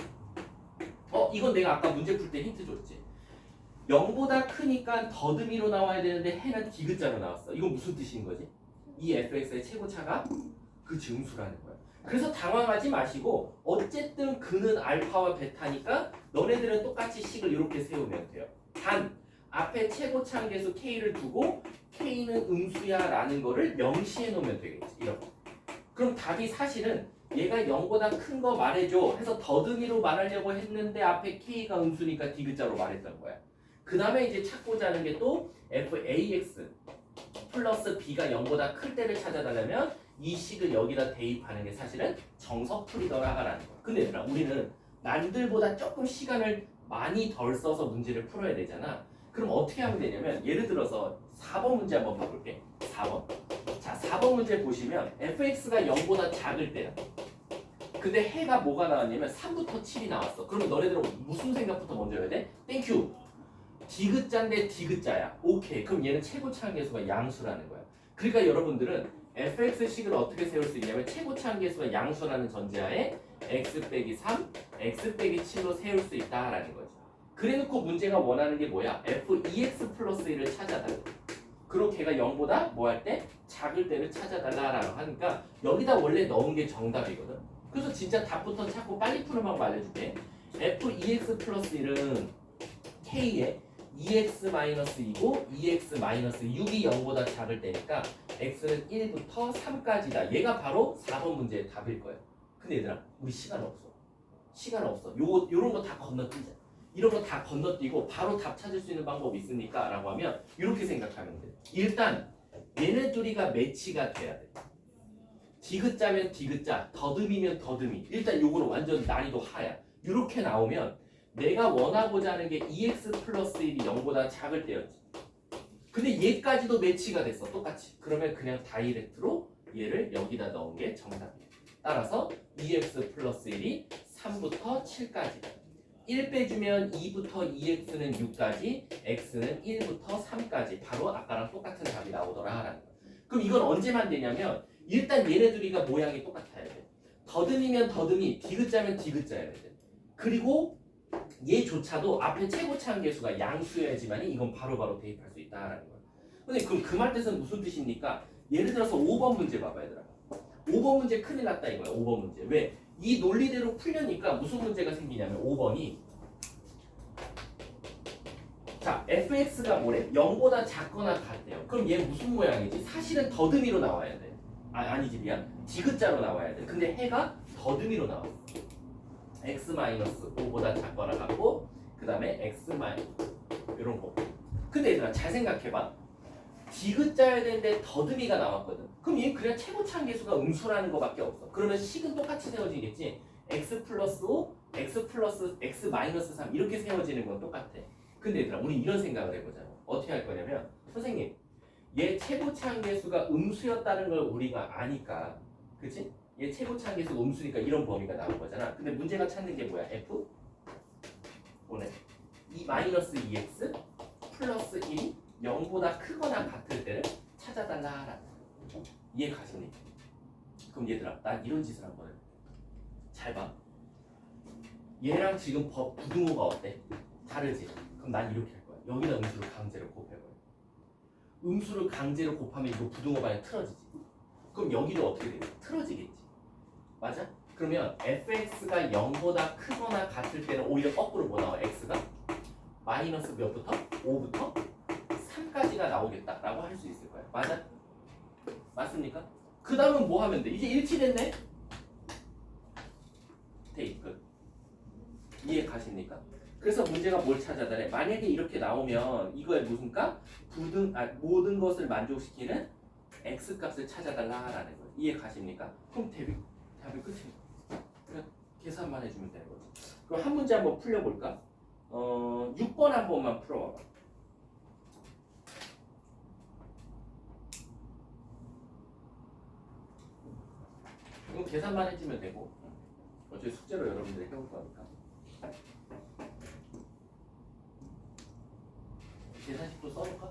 Speaker 1: 이건 내가 아까 문제 풀 때 힌트 줬지. 0보다 크니까 더듬이로 나와야 되는데 해는 디귿자로 나왔어. 이건 무슨 뜻인 거지? 이 fx의 최고차가 그 증수라는 거야. 그래서 당황하지 마시고 어쨌든 그는 알파와 베타니까 너네들은 똑같이 식을 이렇게 세우면 돼요. 단 앞에 최고차 함계수 k를 두고 k는 음수야 라는 거를 명시해 놓으면 되겠지. 이렇게. 그럼 답이 사실은 얘가 0보다 큰 거 말해줘 해서 더듬이로 말하려고 했는데 앞에 k가 음수니까 디귿자로 말했던 거야. 그 다음에 이제 찾고자 하는 게 또 fax 플러스 b가 0보다 클 때를 찾아달라면 이 식을 여기다 대입하는 게 사실은 정석풀이더라라는 거야. 근데 얘들아 우리는 남들보다 조금 시간을 많이 덜 써서 문제를 풀어야 되잖아. 그럼 어떻게 하면 되냐면 예를 들어서 4번 문제 한번 봐볼게. 4번. 자 4번 문제 보시면 fx가 0보다 작을 때야. 근데 해가 뭐가 나왔냐면 3부터 7이 나왔어. 그러면 너네들은 무슨 생각부터 먼저 해야 돼? 땡큐. 디귿자인데 디귿자야. 오케이. 그럼 얘는 최고차 함계수가 양수라는 거야. 그러니까 여러분들은 fx식을 어떻게 세울 수 있냐면 최고차 함계수가 양수라는 전제하에 x 빼기 3, x 빼기 7로 세울 수 있다라는 거지. 그래놓고 문제가 원하는 게 뭐야? f2x 플러스 1을 찾아달라. 그리고 걔가 0보다 뭐 할 때? 작을 때를 찾아달라라고 하니까 여기다 원래 넣은 게 정답이거든. 그래서 진짜 답부터 찾고 빨리 푸는 방법 알려줄게. f2x 플러스 1은 k에 2x-2고 2x-6이 0보다 작을 때니까 x는 1부터 3까지다. 얘가 바로 4번 문제의 답일 거야. 근데 얘들아 우리 시간 없어. 시간 없어. 요런 거 다 건너뛰자. 이런 거 다 건너뛰고 바로 답 찾을 수 있는 방법이 있으니까 라고 하면 이렇게 생각하면 돼. 일단 얘네 둘이가 매치가 돼야 돼. 디귿자면 디귿자, 더듬이면 더듬이. 일단 요거는 완전 난이도 하야. 이렇게 나오면 내가 원하고자 하는 게 2x 플러스 1이 0보다 작을 때였지. 근데 얘까지도 매치가 됐어. 똑같이. 그러면 그냥 다이렉트로 얘를 여기다 넣은 게 정답이에요. 따라서 2x 플러스 1이 3부터 7까지다. 1 빼주면 2부터 2x는 6까지, x는 1부터 3까지. 바로 아까랑 똑같은 답이 나오더라 라는 거야. 그럼 이건 언제만 되냐면 일단 얘네 둘이가 모양이 똑같아야 돼. 더듬이면 더듬이, 디귿자면 디귿자여야 돼. 그리고 얘조차도 앞에 최고차 함계수가 양수여야지만 이건 바로바로 대입할 수 있다라는 거야. 근데 그럼 그 말 뜻은 무슨 뜻입니까? 예를 들어서 5번 문제 봐봐 얘들아. 5번 문제 큰일 났다 이거야. 5번 문제. 왜? 이 논리대로 풀려니까 무슨 문제가 생기냐면 5번이 자 fx가 뭐래? 0보다 작거나 같대요. 그럼 얘 무슨 모양이지? 사실은 더듬이로 나와야 돼. 아니지 미안. 디귿자로 나와야 돼. 근데 해가 더듬이로 나와. x-5보다 작거나 같고 그 다음에 x- 이런 거. 근데 얘들아 잘 생각해봐. 디귿자여야 되는데 더듬이가 나왔거든. 그럼 얘 그냥 최고차 함계수가 음수라는 거밖에 없어. 그러면 식은 똑같이 세워지겠지. x 플러스 5, x 플러스 x 마이너스 3 이렇게 세워지는 건 똑같아. 근데 얘들아 우리 이런 생각을 해보자고. 어떻게 할 거냐면 선생님 얘 최고차 함계수가 음수였다는 걸 우리가 아니까 그치? 얘 최고차 함계수가 음수니까 이런 범위가 나온 거잖아. 근데 문제가 찾는 게 뭐야? f 오늘 이 마이너스 2x 플러스 1이 0보다 크거나 같을 때를 찾아달라라는 거야. 이해 가십니까? 그럼 얘들아 난 이런 짓을 한번 해. 잘 봐. 얘랑 지금 부등호가 어때? 다르지? 그럼 난 이렇게 할 거야. 여기다 음수를 강제로 곱해버려. 음수를 강제로 곱하면 이거 부등호 방향 틀어지지. 그럼 여기도 어떻게 돼? 틀어지겠지. 맞아? 그러면 fx가 0보다 크거나 같을 때는 오히려 거꾸로 뭐 나와? x가 마이너스 몇부터? 5부터 3까지가 나오겠다라고 할 수 있을 거야. 맞아? 맞습니까? 그 다음은 뭐 하면 돼? 이제 일치됐네? 테이프. 이해 가십니까? 그래서 문제가 뭘 찾아달래? 만약에 이렇게 나오면 이거의 무슨 값? 모든 것을 만족시키는 x 값을 찾아달라라는 거예요. 이해 가십니까? 그럼 답이 끝입니다. 그냥 계산만 해주면 되는 거지. 그럼 한 문제 한번 풀려볼까? 6번 한 번만 풀어봐봐. 이거 계산만 해주면 되고 어차피 숙제로 여러분들이 해볼 거니까. 계산식도 써볼까?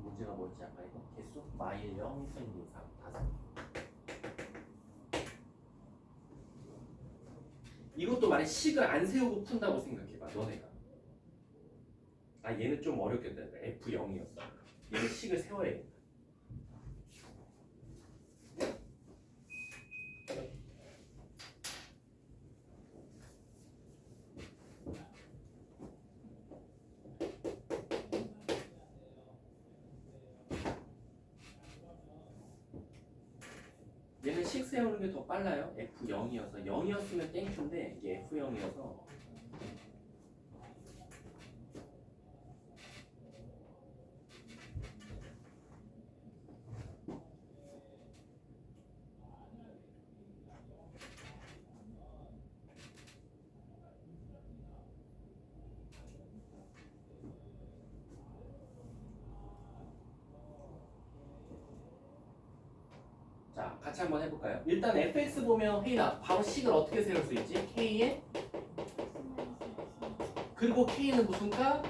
Speaker 1: 문제가 뭐였지 아까 이거? 개수? 마일 0, 선 2, 3, 5. 이것도 만약 식을 안 세우고 푼다고 생각해봐 너네가. 아 얘는 좀 어렵겠다. F0이었어. 얘는 식을 세워야겠다. 얘는 식 세우는 게 더 빨라요. F0이어서 0이었으면 땡큐인데 이게 F0이어서 자, 같이 한번 해볼까요? 일단 fx 보면 회의다. 바로 식을 어떻게 세울 수 있지? k에 그리고 k는 무슨 가?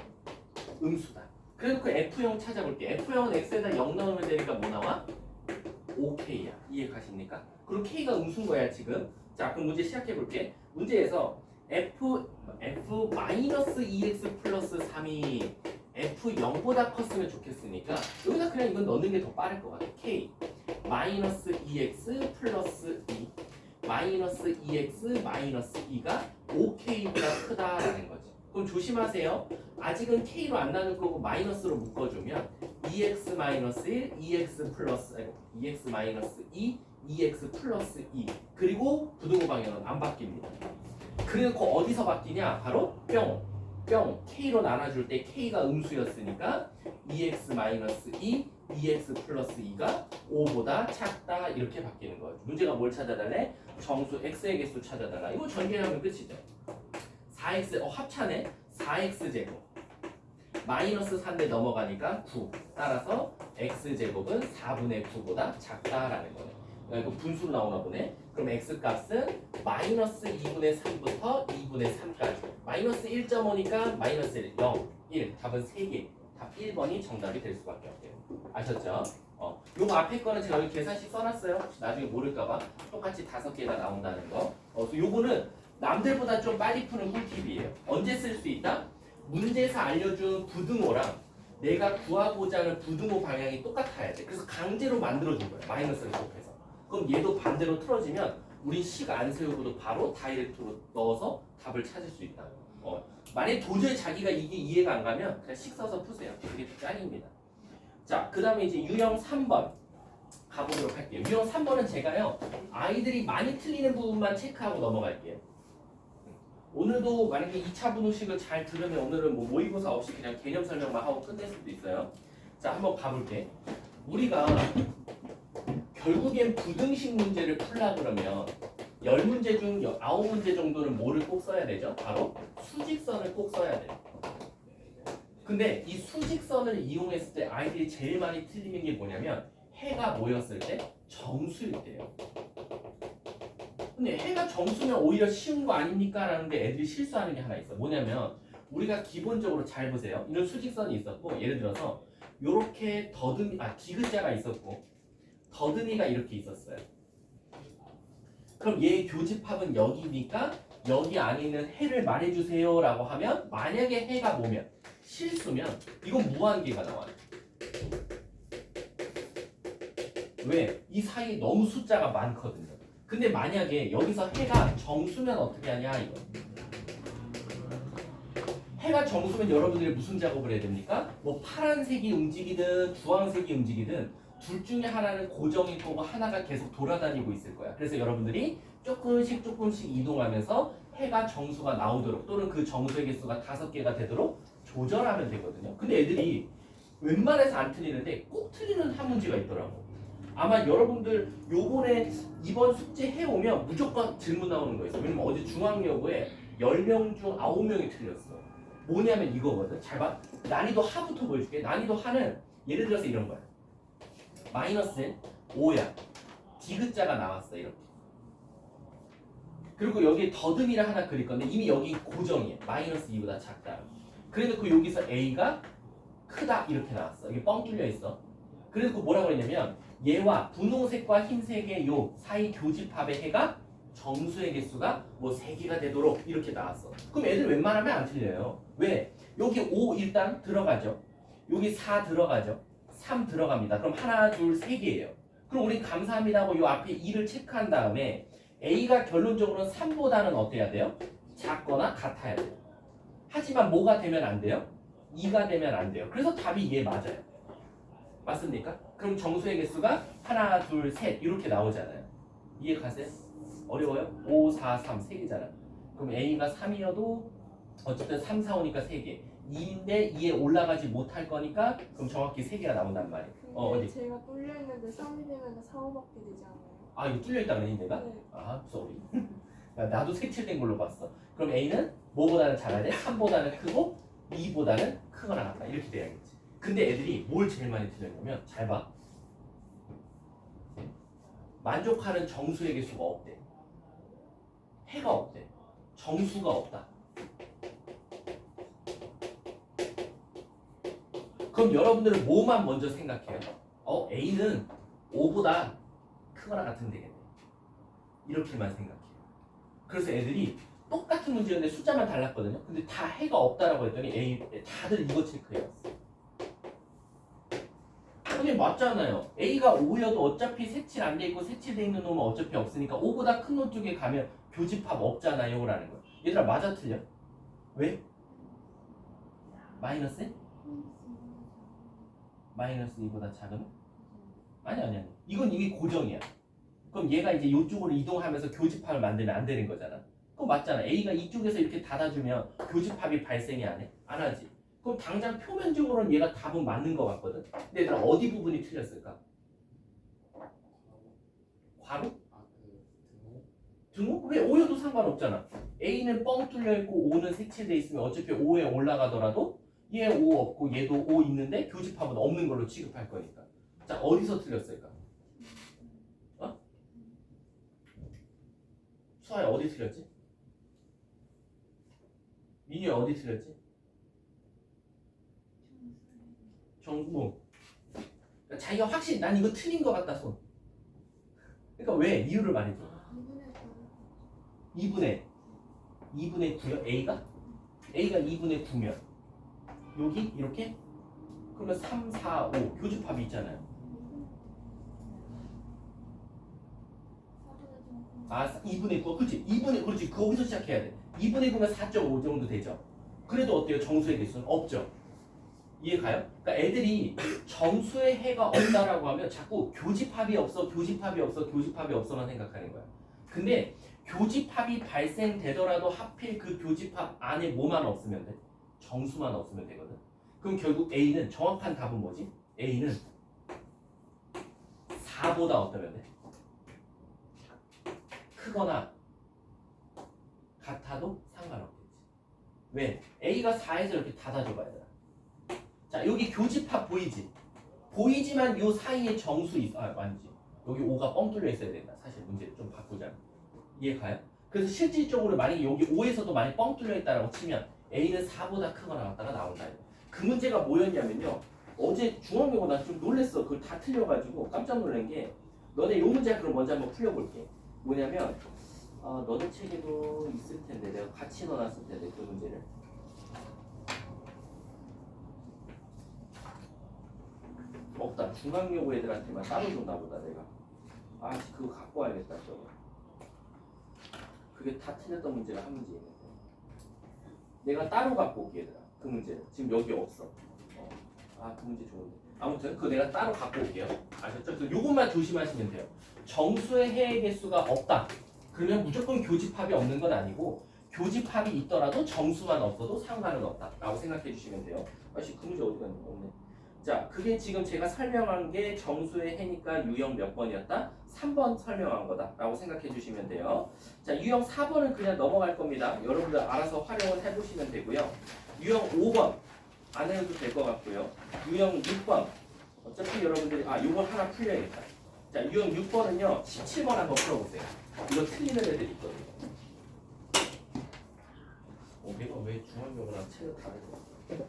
Speaker 1: 음수다. 그래놓고 f0 찾아볼게. f0은 x에다 0 넣으면 되니까 뭐 나와? 5k야. 이해 가십니까? 그리고 k가 음수인 거야 지금. 자, 그럼 문제 시작해볼게. 문제에서 f-2x 플러스 3이 f0보다 컸으면 좋겠으니까 여기다 그냥 이건 넣는 게 더 빠를 것 같아. k 마이너스 2x 플러스 2 마이너스 2x 마이너스 2가 5k보다 크다라는 거지. 그럼 조심하세요. 아직은 k로 안 나눌 거고 마이너스로 묶어주면 2x 마이너스 1, 2x 플러스 2x 마이너스 2, 2x 플러스 2 그리고 부등호 방향은 안 바뀝니다. 그래놓고 어디서 바뀌냐? 바로 뿅 k로 나눠줄 때 k가 음수였으니까 2x 마이너스 2 2x 플러스 2가 5보다 작다 이렇게 바뀌는 거예요. 문제가 뭘 찾아달래? 정수 x의 개수 찾아달라. 이거 전개하면 끝이죠. 4x 합차네. 4x제곱 마이너스 3대 넘어가니까 9 따라서 x제곱은 4분의 9보다 작다라는 거예요. 이거 분수로 나오나 보네. 그럼 x값은 마이너스 2분의 3부터 2분의 3까지 마이너스 1.5니까 마이너스 1, 0, 1 답은 3개 답 1번이 정답이 될 수밖에 없대요. 아셨죠? 요거 앞에 거는 제가 여기 계산식 써놨어요. 나중에 모를까봐 똑같이 5개가 나온다는 거. 요거는 남들보다 좀 빨리 푸는 꿀팁이에요. 언제 쓸 수 있다? 문제에서 알려준 부등호랑 내가 구하고자 하는 부등호 방향이 똑같아야 돼. 그래서 강제로 만들어준 거야. 마이너스를 곱해서. 그럼 얘도 반대로 틀어지면 우린 식 안 세우고도 바로 다이렉트로 넣어서 답을 찾을 수 있다. 만약에 도저히 자기가 이게 이해가 안 가면 그냥 식 써서 푸세요. 그게 짱입니다. 자, 그 다음에 이제 유형 3번 가보도록 할게요. 유형 3번은 제가요 아이들이 많이 틀리는 부분만 체크하고 넘어갈게요. 오늘도 만약에 2차 분호식을 잘 들으면 오늘은 뭐 모의고사 없이 그냥 개념 설명만 하고 끝낼 수도 있어요. 자, 한번 가볼게. 우리가 결국엔 부등식 문제를 풀라 그러면 10문제 중 9문제 정도는 뭐를 꼭 써야 되죠? 바로 수직선을 꼭 써야 돼요. 근데 이 수직선을 이용했을 때 아이들이 제일 많이 틀리는 게 뭐냐면 해가 뭐였을 때? 정수일 때예요. 근데 해가 정수면 오히려 쉬운 거 아닙니까? 라는데 애들이 실수하는 게 하나 있어. 뭐냐면 우리가 기본적으로 잘 보세요. 이런 수직선이 있었고 예를 들어서 요렇게 디귿자가 있었고 더듬이가 이렇게 있었어요. 그럼 얘 교집합은 여기니까 여기 안에 있는 해를 말해주세요 라고 하면 만약에 해가 뭐면 실수면 이건 무한계가 나와요. 왜? 이 사이에 너무 숫자가 많거든요. 근데 만약에 여기서 해가 정수면 어떻게 하냐 이거. 해가 정수면 여러분들이 무슨 작업을 해야 됩니까? 뭐 파란색이 움직이든 주황색이 움직이든 둘 중에 하나는 고정일 거고 하나가 계속 돌아다니고 있을 거야. 그래서 여러분들이 조금씩 이동하면서 해가 정수가 나오도록 또는 그 정수의 개수가 5개가 되도록 조절하면 되거든요. 근데 애들이 웬만해서 안 틀리는데 꼭 틀리는 한 문제가 있더라고. 아마 여러분들 요번에 이번 숙제 해오면 무조건 질문 나오는 거 있어. 왜냐면 어제 중앙여고에 10명 중 9명이 틀렸어. 뭐냐면 이거거든. 잘 봐. 난이도 하부터 보여줄게. 난이도 하는 예를 들어서 이런 거야. 마이너스 5야. 디귿자가 나왔어. 이렇게. 그리고 여기에 더듬이를 하나 그릴 건데 이미 여기 고정이에요. 마이너스 2보다 작다. 그래놓고 여기서 A가 크다 이렇게 나왔어. 이게 뻥 뚫려 있어. 그래놓고 뭐라고 했냐면 얘와 분홍색과 흰색의 요 사이 교집합의 해가 정수의 개수가 뭐 3개가 되도록 이렇게 나왔어. 그럼 애들 웬만하면 안 틀려요. 왜? 여기 5 일단 들어가죠. 여기 4 들어가죠. 3 들어갑니다. 그럼 하나, 둘, 3개예요. 그럼 우리 감사합니다 하고 요 앞에 2를 체크한 다음에 A가 결론적으로는 3보다는 어때야 돼요? 작거나 같아야 돼요. 하지만 뭐가 되면 안 돼요? 2가 되면 안 돼요. 그래서 답이 얘 맞아요. 맞습니까? 그럼 정수의 개수가 하나, 둘, 셋 이렇게 나오잖아요. 이해 가세요? 어려워요? 5, 4, 3, 3개잖아. 그럼 A가 3이어도 어쨌든 3, 4, 5니까 3개. 2인데 2에 올라가지 못할 거니까 그럼 정확히 3개가 나온단 말이에요.
Speaker 2: 근데
Speaker 1: 어디?
Speaker 2: 제가 뚫려 있는데 3이 되면 4, 5밖에 되지 않아요?
Speaker 1: 아 이거 뚫려있다 그랬니 내가?
Speaker 2: 네.
Speaker 1: 아 쏘리. 나도 색칠된 걸로 봤어. 그럼 A는 뭐보다는 작아야 돼? 3보다는 크고 2보다는 크거나 같다. 이렇게 돼야겠지. 근데 애들이 뭘 제일 많이 틀렸냐면 잘 봐. 만족하는 정수의 개수가 없대. 해가 없대. 정수가 없다. 그럼 여러분들은 뭐만 먼저 생각해요? A는 5보다 크거나 같으면 되겠네. 이렇게만 생각해요. 그래서 애들이 똑같은 문제였는데 숫자만 달랐거든요. 근데 다 해가 없다라고 했더니 다들 이거 체크해왔어. 근데 맞잖아요. A가 5여도 어차피 색칠 안 돼 있고 색칠돼 있는 놈은 어차피 없으니까 5보다 큰 놈 쪽에 가면 교집합 없잖아요 라는 거야. 얘들아 맞아 틀려? 왜? 마이너스? 마이너스 2보다 작으면? 아니. 이건 이게 고정이야. 그럼 얘가 이제 이쪽으로 이동하면서 교집합을 만들면 안 되는 거잖아. 그럼 맞잖아. A가 이쪽에서 이렇게 닫아주면 교집합이 발생이 안 해? 안 하지. 그럼 당장 표면적으로는 얘가 답은 맞는 것 같거든. 근데 얘들아 어디 부분이 틀렸을까? 괄호? 등호? 왜 5여도 상관없잖아. A는 뻥 뚫려있고 5는 색칠돼 있으면 어차피 5에 올라가더라도 얘 5 없고 얘도 5 있는데 교집합은 없는 걸로 취급할 거니까. 자 어디서 틀렸을까? 수아야 어디 틀렸지? 민유야 어디 틀렸지? 정부. 그러니까 자기가 확실히 난 이거 틀린 것 같다 손. 그러니까 왜? 이유를 말해줘. 2분의 9요? A가 2분의 9면 여기 이렇게? 그러면 3, 4, 5 교집합이 있잖아요. 아 2분의 9 그렇지? 2분의 그렇지 거기서 시작해야 돼. 2분의 9면 4.5 정도 되죠. 그래도 어때요? 정수의 개수는 없죠. 이해 가요? 그러니까 애들이 정수의 해가 없다라고 하면 자꾸 교집합이 없어만 생각하는 거야. 근데 교집합이 발생되더라도 하필 그 교집합 안에 뭐만 없으면 돼? 정수만 없으면 되거든. 그럼 결국 A는 정확한 답은 뭐지? A는 4보다 어떠면 돼? 크거나 같아도 상관없겠지. 왜? A가 4에서 이렇게 닫아줘봐야 돼. 자 여기 교집합 보이지? 보이지만 요 사이에 정수 있어. 아니지. 여기 5가 뻥 뚫려 있어야 된다. 사실 문제를 좀 바꾸자. 이해 가요? 그래서 실질적으로 만약에 여기 5에서도 많이 뻥 뚫려 있다라고 치면 A는 4보다 크거나 같다가 나온다. 그 문제가 뭐였냐면요. 어제 중앙여고 나 좀 놀랬어. 그걸 다 틀려가지고 깜짝 놀란 게 너네 요 문제 그럼 먼저 한번 풀려볼게. 뭐냐면 너네 책에도 있을 텐데 내가 같이 넣어놨을 텐데 그 문제를. 없다. 중앙여고 애들한테만 따로 줬나 보다 내가. 그거 갖고 와야겠다 저거. 그게 다 틀렸던 문제가 한 문제 있는데 내가 따로 갖고 올게 얘들아. 그 문제는 지금 여기 없어. 그 문제 좋은데. 아무튼 그거 내가 따로 갖고 올게요. 아셨죠? 그래서 요것만 조심하시면 돼요. 정수의 해의 개수가 없다. 그러면 무조건 교집합이 없는 건 아니고 교집합이 있더라도 정수만 없어도 상관은 없다 라고 생각해 주시면 돼요. 그 문제 어디 갔니? 없네. 자, 그게 지금 제가 설명한 게 정수의 해니까 유형 몇 번이었다? 3번 설명한 거다라고 생각해 주시면 돼요. 자, 유형 4번은 그냥 넘어갈 겁니다. 여러분들 알아서 활용을 해보시면 되고요. 유형 5번 안 해도 될 것 같고요. 유형 6번 어차피 여러분들이 요걸 하나 풀려야겠다. 자, 유형 6번은요 17번 한번 풀어보세요. 이거 틀리는 애들이 있거든요. 내가 왜 중앙경이랑 책을 다르지?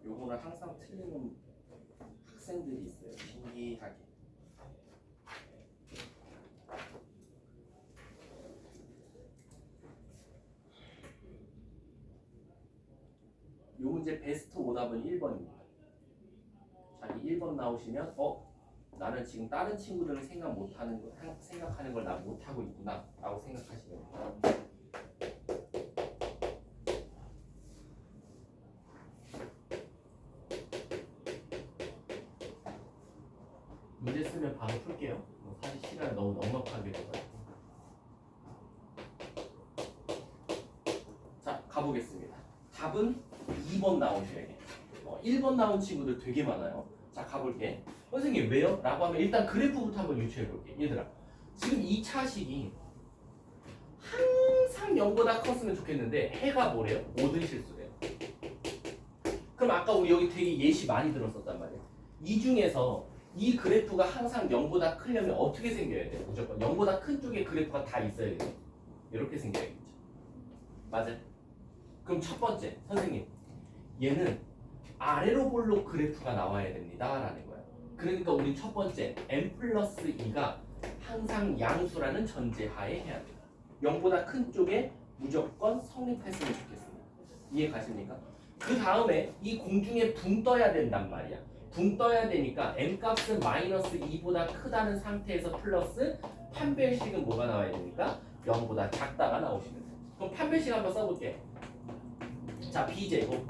Speaker 1: 요거는 항상 틀리는 학생들이 있어요. 신기하게. 요 문제 베스트 오답은 1번입니다. 자기 1번 나오시면 나는 지금 다른 친구들은 생각하는 걸 난 못하고 있구나 라고 생각하시면 돼요. 문제 쓰면 바로 풀게요. 사실 시간을 너무 넉넉하게 돼가지고. 자, 가보겠습니다. 답은 2번 나오셔야 돼요. 1번 나온 친구들 되게 많아요. 자, 가볼게. 선생님 왜요? 라고 하면 일단 그래프부터 한번 유추해볼게. 얘들아, 지금 이 차식이 항상 0보다 컸으면 좋겠는데 해가 뭐래요? 모든 실수래요. 그럼 아까 우리 여기 되게 예시 많이 들었었단 말이에요. 이 중에서 이 그래프가 항상 0보다 크려면 어떻게 생겨야 돼요? 무조건 0보다 큰 쪽에 그래프가 다 있어야 돼요. 이렇게 생겨야겠죠. 맞아요? 그럼 첫 번째, 선생님 얘는 아래로 볼록 그래프가 나와야 됩니다 라는 거예요. 그러니까 우리 첫 번째 n 플러스 2가 항상 양수라는 전제하에 해야 돼요. 0보다 큰 쪽에 무조건 성립했으면 좋겠습니다. 이해 가십니까? 그 다음에 이 공중에 붕 떠야 된단 말이야. 붕 떠야 되니까 n값은 마이너스 2보다 크다는 상태에서 플러스 판별식은 뭐가 나와야 되니까 0보다 작다가 나오시면 돼요. 그럼 판별식 한번 써볼게. 자, b제곱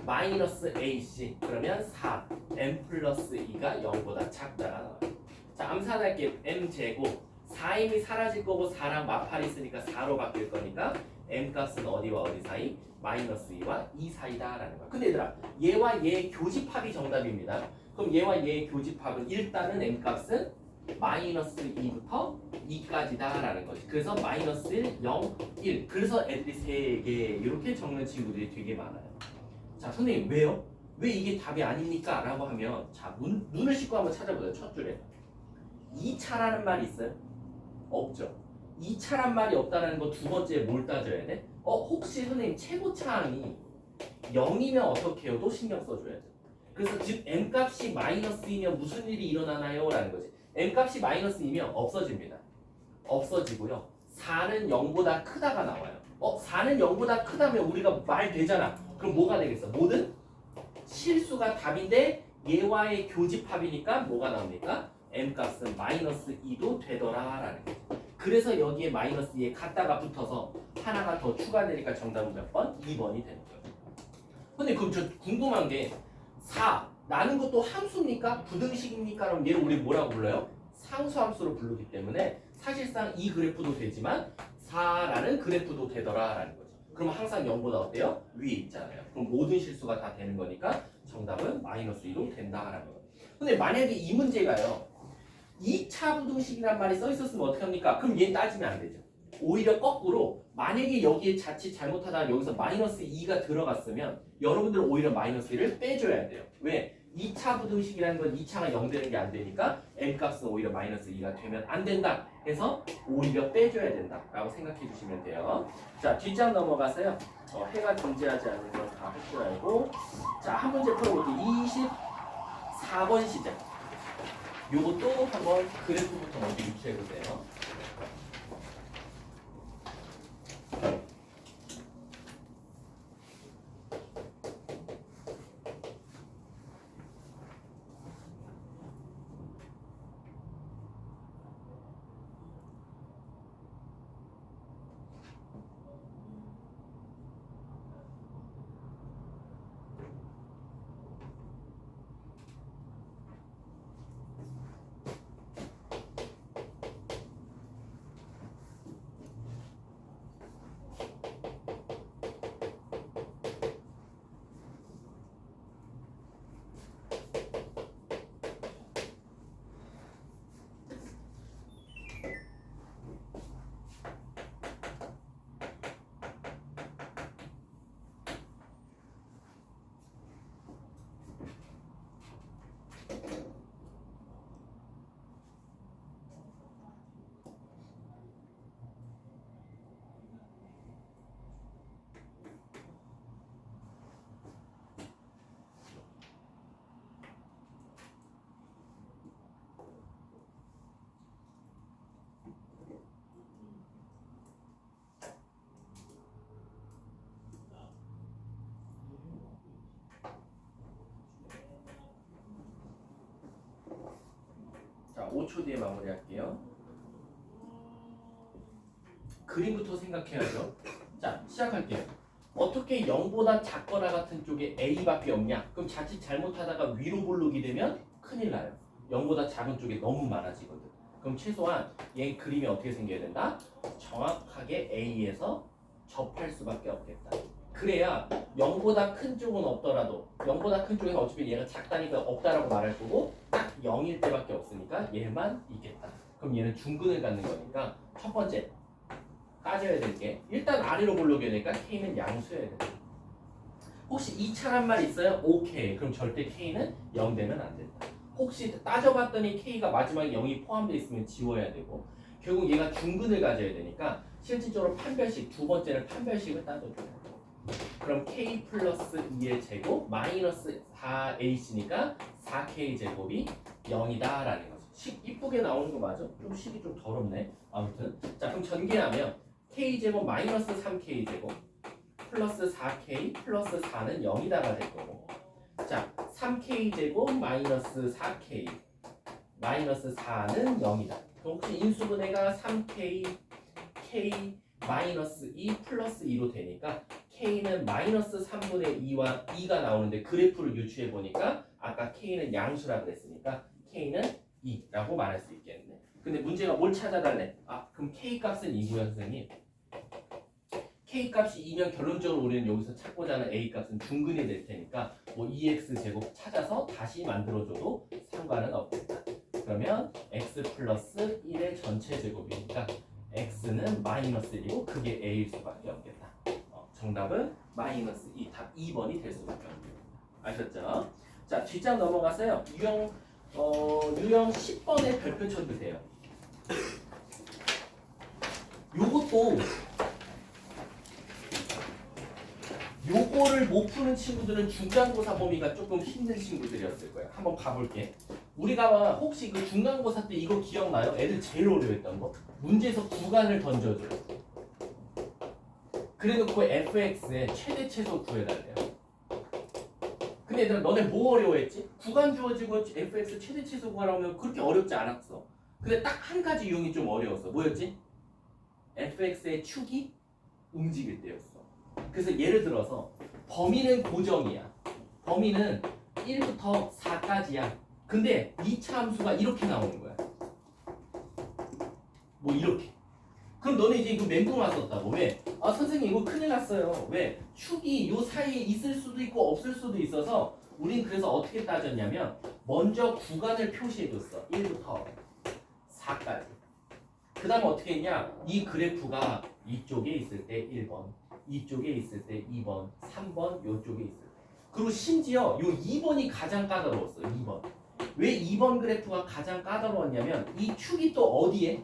Speaker 1: 마이너스 ac 그러면 4 n 플러스 2가 0보다 작다가 나와요. 자, 암산할게. m제곱 4m이 사라질 거고 4랑 마팔 있으니까 4로 바뀔 거니까 m값은 어디와 어디 사이? 마이너스 2와 2 사이다 라는 거야. 근데 얘들아, 얘와 얘의 교집합이 정답입니다. 그럼 얘와 얘의 교집합은 일단은 m값은 마이너스 2부터 2까지다 라는 거지. 그래서 마이너스 1, 0, 1. 그래서 애들이 3개 이렇게 적는 친구들이 되게 많아요. 자, 선생님 왜요? 왜 이게 답이 아닙니까? 라고 하면 자, 눈을 씻고 한번 찾아보세요. 첫 줄에 2차라는 말이 있어요? 없죠. 2차란 말이 없다는 거 두 번째에 뭘 따져야 돼? 혹시 선생님 최고차항이 0이면 어떻게 해요도 신경 써줘야죠. 그래서 즉 m값이 마이너스 2면 무슨 일이 일어나나요? 라는 거지. m값이 마이너스 2면 없어집니다. 없어지고요. 4는 0보다 크다가 나와요. 4는 0보다 크다면 우리가 말 되잖아. 그럼 뭐가 되겠어? 모든 실수가 답인데 얘와의 교집합이니까 뭐가 나옵니까? m값은 마이너스 2도 되더라 라는 거죠. 그래서 여기에 마이너스 2에 갖다가 붙어서 하나가 더 추가되니까 정답은 몇 번? 2번이 되는 거죠. 근데 그럼 저 궁금한 게 4 라는 것도 함수입니까? 부등식입니까? 그럼 얘를 우리 뭐라고 불러요? 상수함수로 부르기 때문에 사실상 이 그래프도 되지만 4라는 그래프도 되더라 라는 거죠. 그럼 항상 0보다 어때요? 위에 있잖아요. 그럼 모든 실수가 다 되는 거니까 정답은 마이너스 2도 된다라는 거예요. 근데 만약에 이 문제가요 2차 부등식이란 말이 써 있었으면 어떻게 합니까? 그럼 얘 따지면 안 되죠. 오히려 거꾸로 만약에 여기에 자칫 잘못하다가 여기서 마이너스 2가 들어갔으면 여러분들은 오히려 마이너스 1을 빼줘야 돼요. 왜? 2차 부등식이라는 건 2차가 0 되는 게 안 되니까 m값은 오히려 마이너스 2가 되면 안 된다 해서 오히려 빼줘야 된다 라고 생각해 주시면 돼요. 자, 뒷장 넘어가서요. 해가 존재하지 않는 건 다 할 줄 알고 자, 한 문제 풀어볼게요. 24번 시작. 요것도 한번 그래프부터 먼저 유추해보세요. 5초 뒤에 마무리할게요. 그림부터 생각해야죠. 자, 시작할게요. 어떻게 0보다 작거나 같은 쪽에 A밖에 없냐? 그럼 자칫 잘못하다가 위로 볼록이 되면 큰일 나요. 0보다 작은 쪽에 너무 많아지거든. 그럼 최소한 얘 그림이 어떻게 생겨야 된다? 정확하게 A에서 접할 수밖에 없겠다. 그래야 0보다 큰 쪽은 없더라도 0보다 큰 쪽에는 어차피 얘가 작다니까 없다라고 말할 거고 딱 0일 때밖에 없으니까 얘만 있겠다. 그럼 얘는 중근을 갖는 거니까 첫 번째 따져야 될 게 일단 아래로 볼록이 되니까 K는 양수여야 된다. 혹시 2차란 말 있어요? 오케이. 그럼 절대 K는 0 되면 안 된다. 혹시 따져봤더니 K가 마지막에 0이 포함되어 있으면 지워야 되고 결국 얘가 중근을 가져야 되니까 실질적으로 판별식 두 번째는 판별식을 따져줘야 돼요. 그럼 K 플러스 2의 제곱 마이너스 4AC니까 4K 제곱이 0이다 라는 거죠. 식 이쁘게 나오는 거 맞아? 좀 식이 좀 더럽네. 아무튼 자 그럼 전개하면 K 제곱 마이너스 3K 제곱 플러스 4K 플러스 4는 0이다가 될 거고 자 3K 제곱 마이너스 4K 마이너스 4는 0이다. 그럼 혹시 인수분해가 3K K 마이너스 2 플러스 2로 되니까 K는 마이너스 3분의 2와 2가 나오는데 그래프를 유추해 보니까 아까 K는 양수라 그랬으니까 K는 2라고 말할 수 있겠네. 근데 문제가 뭘 찾아달래? 아 그럼 K 값은 2고요 선생님. K 값이 2면 결론적으로 우리는 여기서 찾고자 하는 A 값은 중근이 될 테니까 뭐 2x 제곱 찾아서 다시 만들어줘도 상관은 없겠다. 그러면 x 플러스 1의 전체 제곱이니까 x는 마이너스 1이고 그게 A일 수밖에 없겠다. 정답은 마이너스 2, 답 2번이 될 수밖에 없네요. 아셨죠? 자 뒷장 넘어가서요. 유형 10번의 별표 쳐주세요. 요거를 못 푸는 친구들은 중간고사 범위가 조금 힘든 친구들이었을 거예요. 한번 가볼게. 우리가 혹시 그 중간고사 때 이거 기억나요? 애들 제일 어려워했던 거. 문제에서 구간을 던져줘요. 그래놓고 fx의 최대 최소 구해달래요. 근데 얘들아 너네 뭐 어려워했지? 구간 주어지고 fx 최대 최소 구하라고 하면 그렇게 어렵지 않았어. 근데 딱 한 가지 유형이 좀 어려웠어. 뭐였지? fx의 축이 움직일 때였어. 그래서 예를 들어서 범위는 고정이야. 범위는 1부터 4까지야. 근데 2차 함수가 이렇게 나오는 거야. 뭐 이렇게. 그럼 너네 이제 이거 멘붕 왔었다고. 왜? 아 선생님 이거 큰일 났어요. 왜? 축이 요 사이에 있을 수도 있고 없을 수도 있어서 우린 그래서 어떻게 따졌냐면 먼저 구간을 표시해줬어. 1부터 4까지. 그 다음에 어떻게 했냐? 이 그래프가 이쪽에 있을 때 1번 이쪽에 있을 때 2번 3번 요쪽에 있을 때 그리고 심지어 요 2번이 가장 까다로웠어. 2번. 왜 2번 그래프가 가장 까다로웠냐면 이 축이 또 어디에?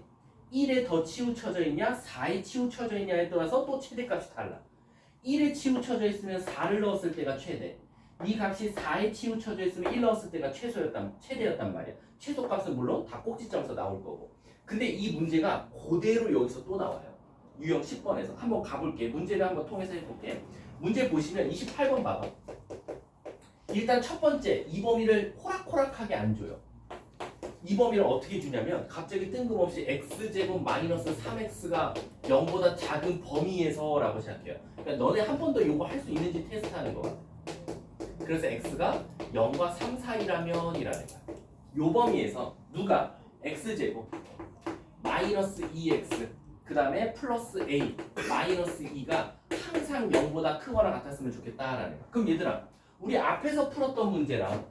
Speaker 1: 1에 더 치우쳐져 있냐 4에 치우쳐져 있냐에 따라서 또 최대값이 달라. 1에 치우쳐져 있으면 4를 넣었을 때가 최대. 이 값이 4에 치우쳐져 있으면 1 넣었을 때가 최대였단 말이야. 최소값은 물론 다 꼭지점에서 나올 거고. 근데 이 문제가 그대로 여기서 또 나와요. 유형 10번에서 한번 가볼게. 문제를 한번 통해서 해볼게. 문제 보시면 28번 봐봐. 일단 첫 번째 이 범위를 호락호락하게 안 줘요. 이 범위를 어떻게 주냐면 갑자기 뜬금없이 x제곱 마이너스 3x가 0보다 작은 범위에서 라고 시작해요. 그러니까 너네 한 번 더 이거 할 수 있는지 테스트하는 거 같아. 그래서 x가 0과 3 사이라면 이라는 거야. 요 범위에서 누가 x제곱 마이너스 2x 그 다음에 플러스 a 마이너스 2가 항상 0보다 크거나 같았으면 좋겠다라는 거야. 그럼 얘들아 우리 앞에서 풀었던 문제랑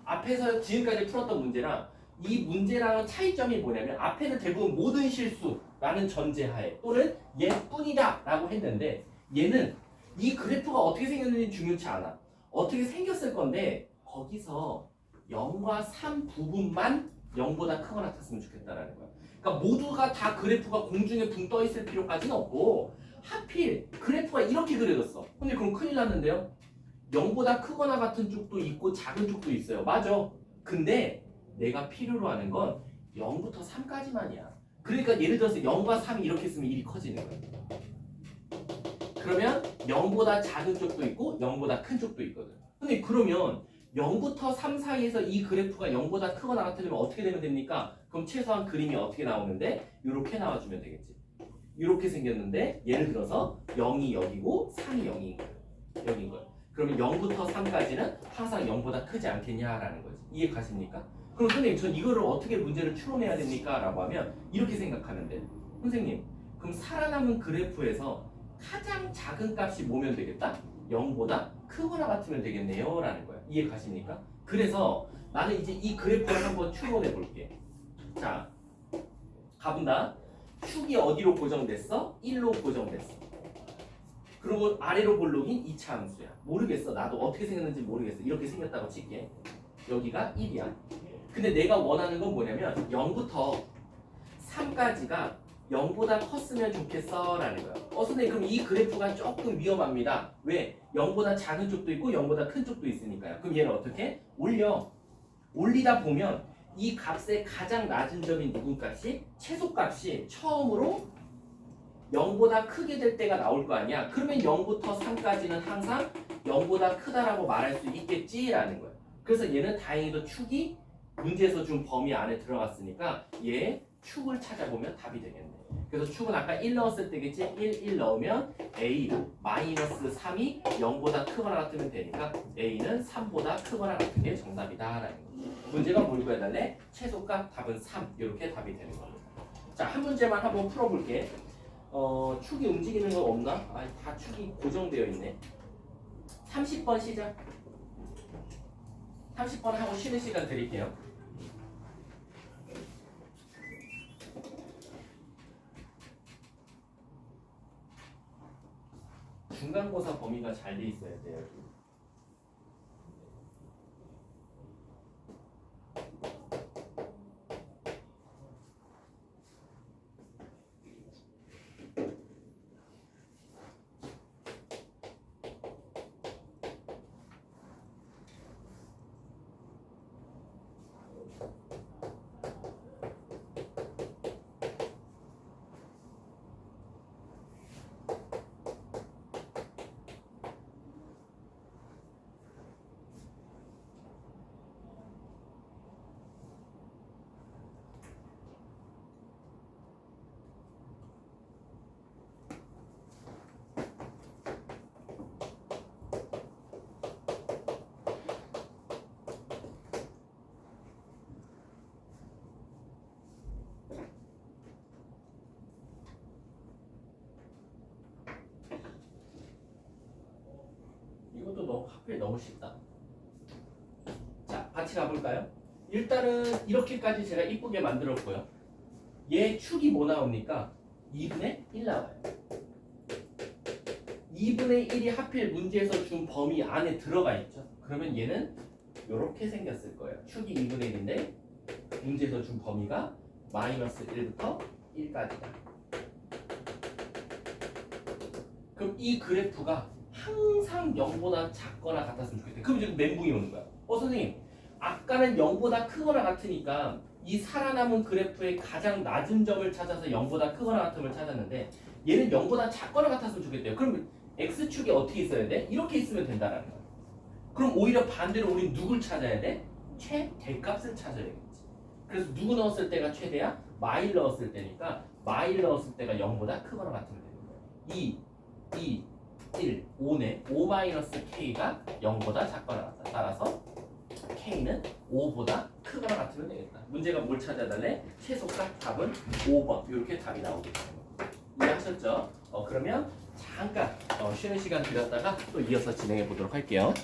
Speaker 1: 앞에서 지금까지 풀었던 문제랑 이 문제랑은 차이점이 뭐냐면 앞에는 대부분 모든 실수라는 전제하에 또는 얘뿐이다 라고 했는데 얘는 이 그래프가 어떻게 생겼는지 중요치 않아. 어떻게 생겼을 건데 거기서 0과 3 부분만 0보다 크거나 같았으면 좋겠다라는 거야. 그러니까 모두가 다 그래프가 공중에 붕 떠 있을 필요까지는 없고 하필 그래프가 이렇게 그려졌어. 근데 그럼 큰일 났는데요. 0보다 크거나 같은 쪽도 있고 작은 쪽도 있어요. 맞아. 근데 내가 필요로 하는 건 0부터 3까지만이야. 그러니까 예를 들어서 0과 3이 이렇게 쓰면 1이 커지는 거야. 그러면 0보다 작은 쪽도 있고 0보다 큰 쪽도 있거든. 근데 그러면 0부터 3 사이에서 이 그래프가 0보다 크거나 같으려면 어떻게 되면 됩니까? 그럼 최소한 그림이 어떻게 나오는데 이렇게 나와주면 되겠지. 이렇게 생겼는데 예를 들어서 0이 여기고 3이 0인 거예요. 여긴 거예요. 그러면 0부터 3까지는 항상 0보다 크지 않겠냐라는 거지. 이해 가십니까? 그럼 선생님 전 이거를 어떻게 문제를 추론해야 됩니까? 라고 하면 이렇게 생각하면 돼. 선생님 그럼 살아남은 그래프에서 가장 작은 값이 뭐면 되겠다? 0보다 크거나 같으면 되겠네요 라는 거야. 이해 가십니까? 그래서 나는 이제 이 그래프를 한번 추론해 볼게. 자 가본다. 축이 어디로 고정됐어? 1로 고정됐어. 그리고 아래로 볼록인 2차 함수야. 모르겠어. 나도 어떻게 생겼는지 모르겠어. 이렇게 생겼다고 칠게. 여기가 1이야. 근데 내가 원하는 건 뭐냐면 0부터 3까지가 0보다 컸으면 좋겠어 라는 거야. 선생님 그럼 이 그래프가 조금 위험합니다. 왜? 0보다 작은 쪽도 있고 0보다 큰 쪽도 있으니까요. 그럼 얘를 어떻게? 올리다 보면 이 값의 가장 낮은 점인 누군 값이 최소값이 처음으로 0보다 크게 될 때가 나올 거 아니야. 그러면 0부터 3까지는 항상 0보다 크다라고 말할 수 있겠지라는 거야. 그래서 얘는 다행히도 축이 문제에서 준 범위 안에 들어갔으니까 얘 축을 찾아보면 답이 되겠네. 그래서 축은 아까 1 넣었을 때겠지? 1 넣으면 a 마이너스 3이 0보다 크거나 같으면 되니까 a는 3보다 크거나 같은 게 정답이다라는 거야. 문제가 뭘 구해달래? 최소값 답은 3 이렇게 답이 되는 겁니다. 자, 한 문제만 한번 풀어볼게. 축이 움직이는 거 없나? 다 축이 고정되어 있네. 30번 시작. 30번 하고 쉬는 시간 드릴게요. 중간고사 범위가 잘 돼 있어야 돼요. 이것도 하필 너무 쉽다. 자, 같이 가볼까요? 일단은 이렇게까지 제가 이쁘게 만들었고요. 얘 축이 뭐 나옵니까? 2분의 1 나와요. 2분의 1이 하필 문제에서 준 범위 안에 들어가 있죠. 그러면 얘는 이렇게 생겼을 거예요. 축이 2분의 1인데 문제에서 준 범위가 마이너스 1부터 1까지다. 그럼 이 그래프가 항상 0보다 작거나 같았으면 좋겠대. 그럼 지금 멘붕이 오는 거야. 선생님 아까는 0보다 크거나 같으니까 이 살아남은 그래프의 가장 낮은 점을 찾아서 0보다 크거나 같음을 찾았는데 얘는 0보다 작거나 같았으면 좋겠대요. 그럼 X축이 어떻게 있어야 돼? 이렇게 있으면 된다는 거야. 그럼 오히려 반대로 우린 누굴 찾아야 돼? 최대값을 찾아야겠지. 그래서 누구 넣었을 때가 최대야? 마일 넣었을 때니까 마일 넣었을 때가 0보다 크거나 같으면 되는 거야. 1, 5네. 5-K가 0보다 작거나 같다. 따라서 K는 5보다 크거나 같으면 되겠다. 문제가 뭘 찾아달래? 최소값 답은 5번. 이렇게 답이 나오겠다. 이해하셨죠? 그러면 잠깐 쉬는 시간 드렸다가 또 이어서 진행해 보도록 할게요.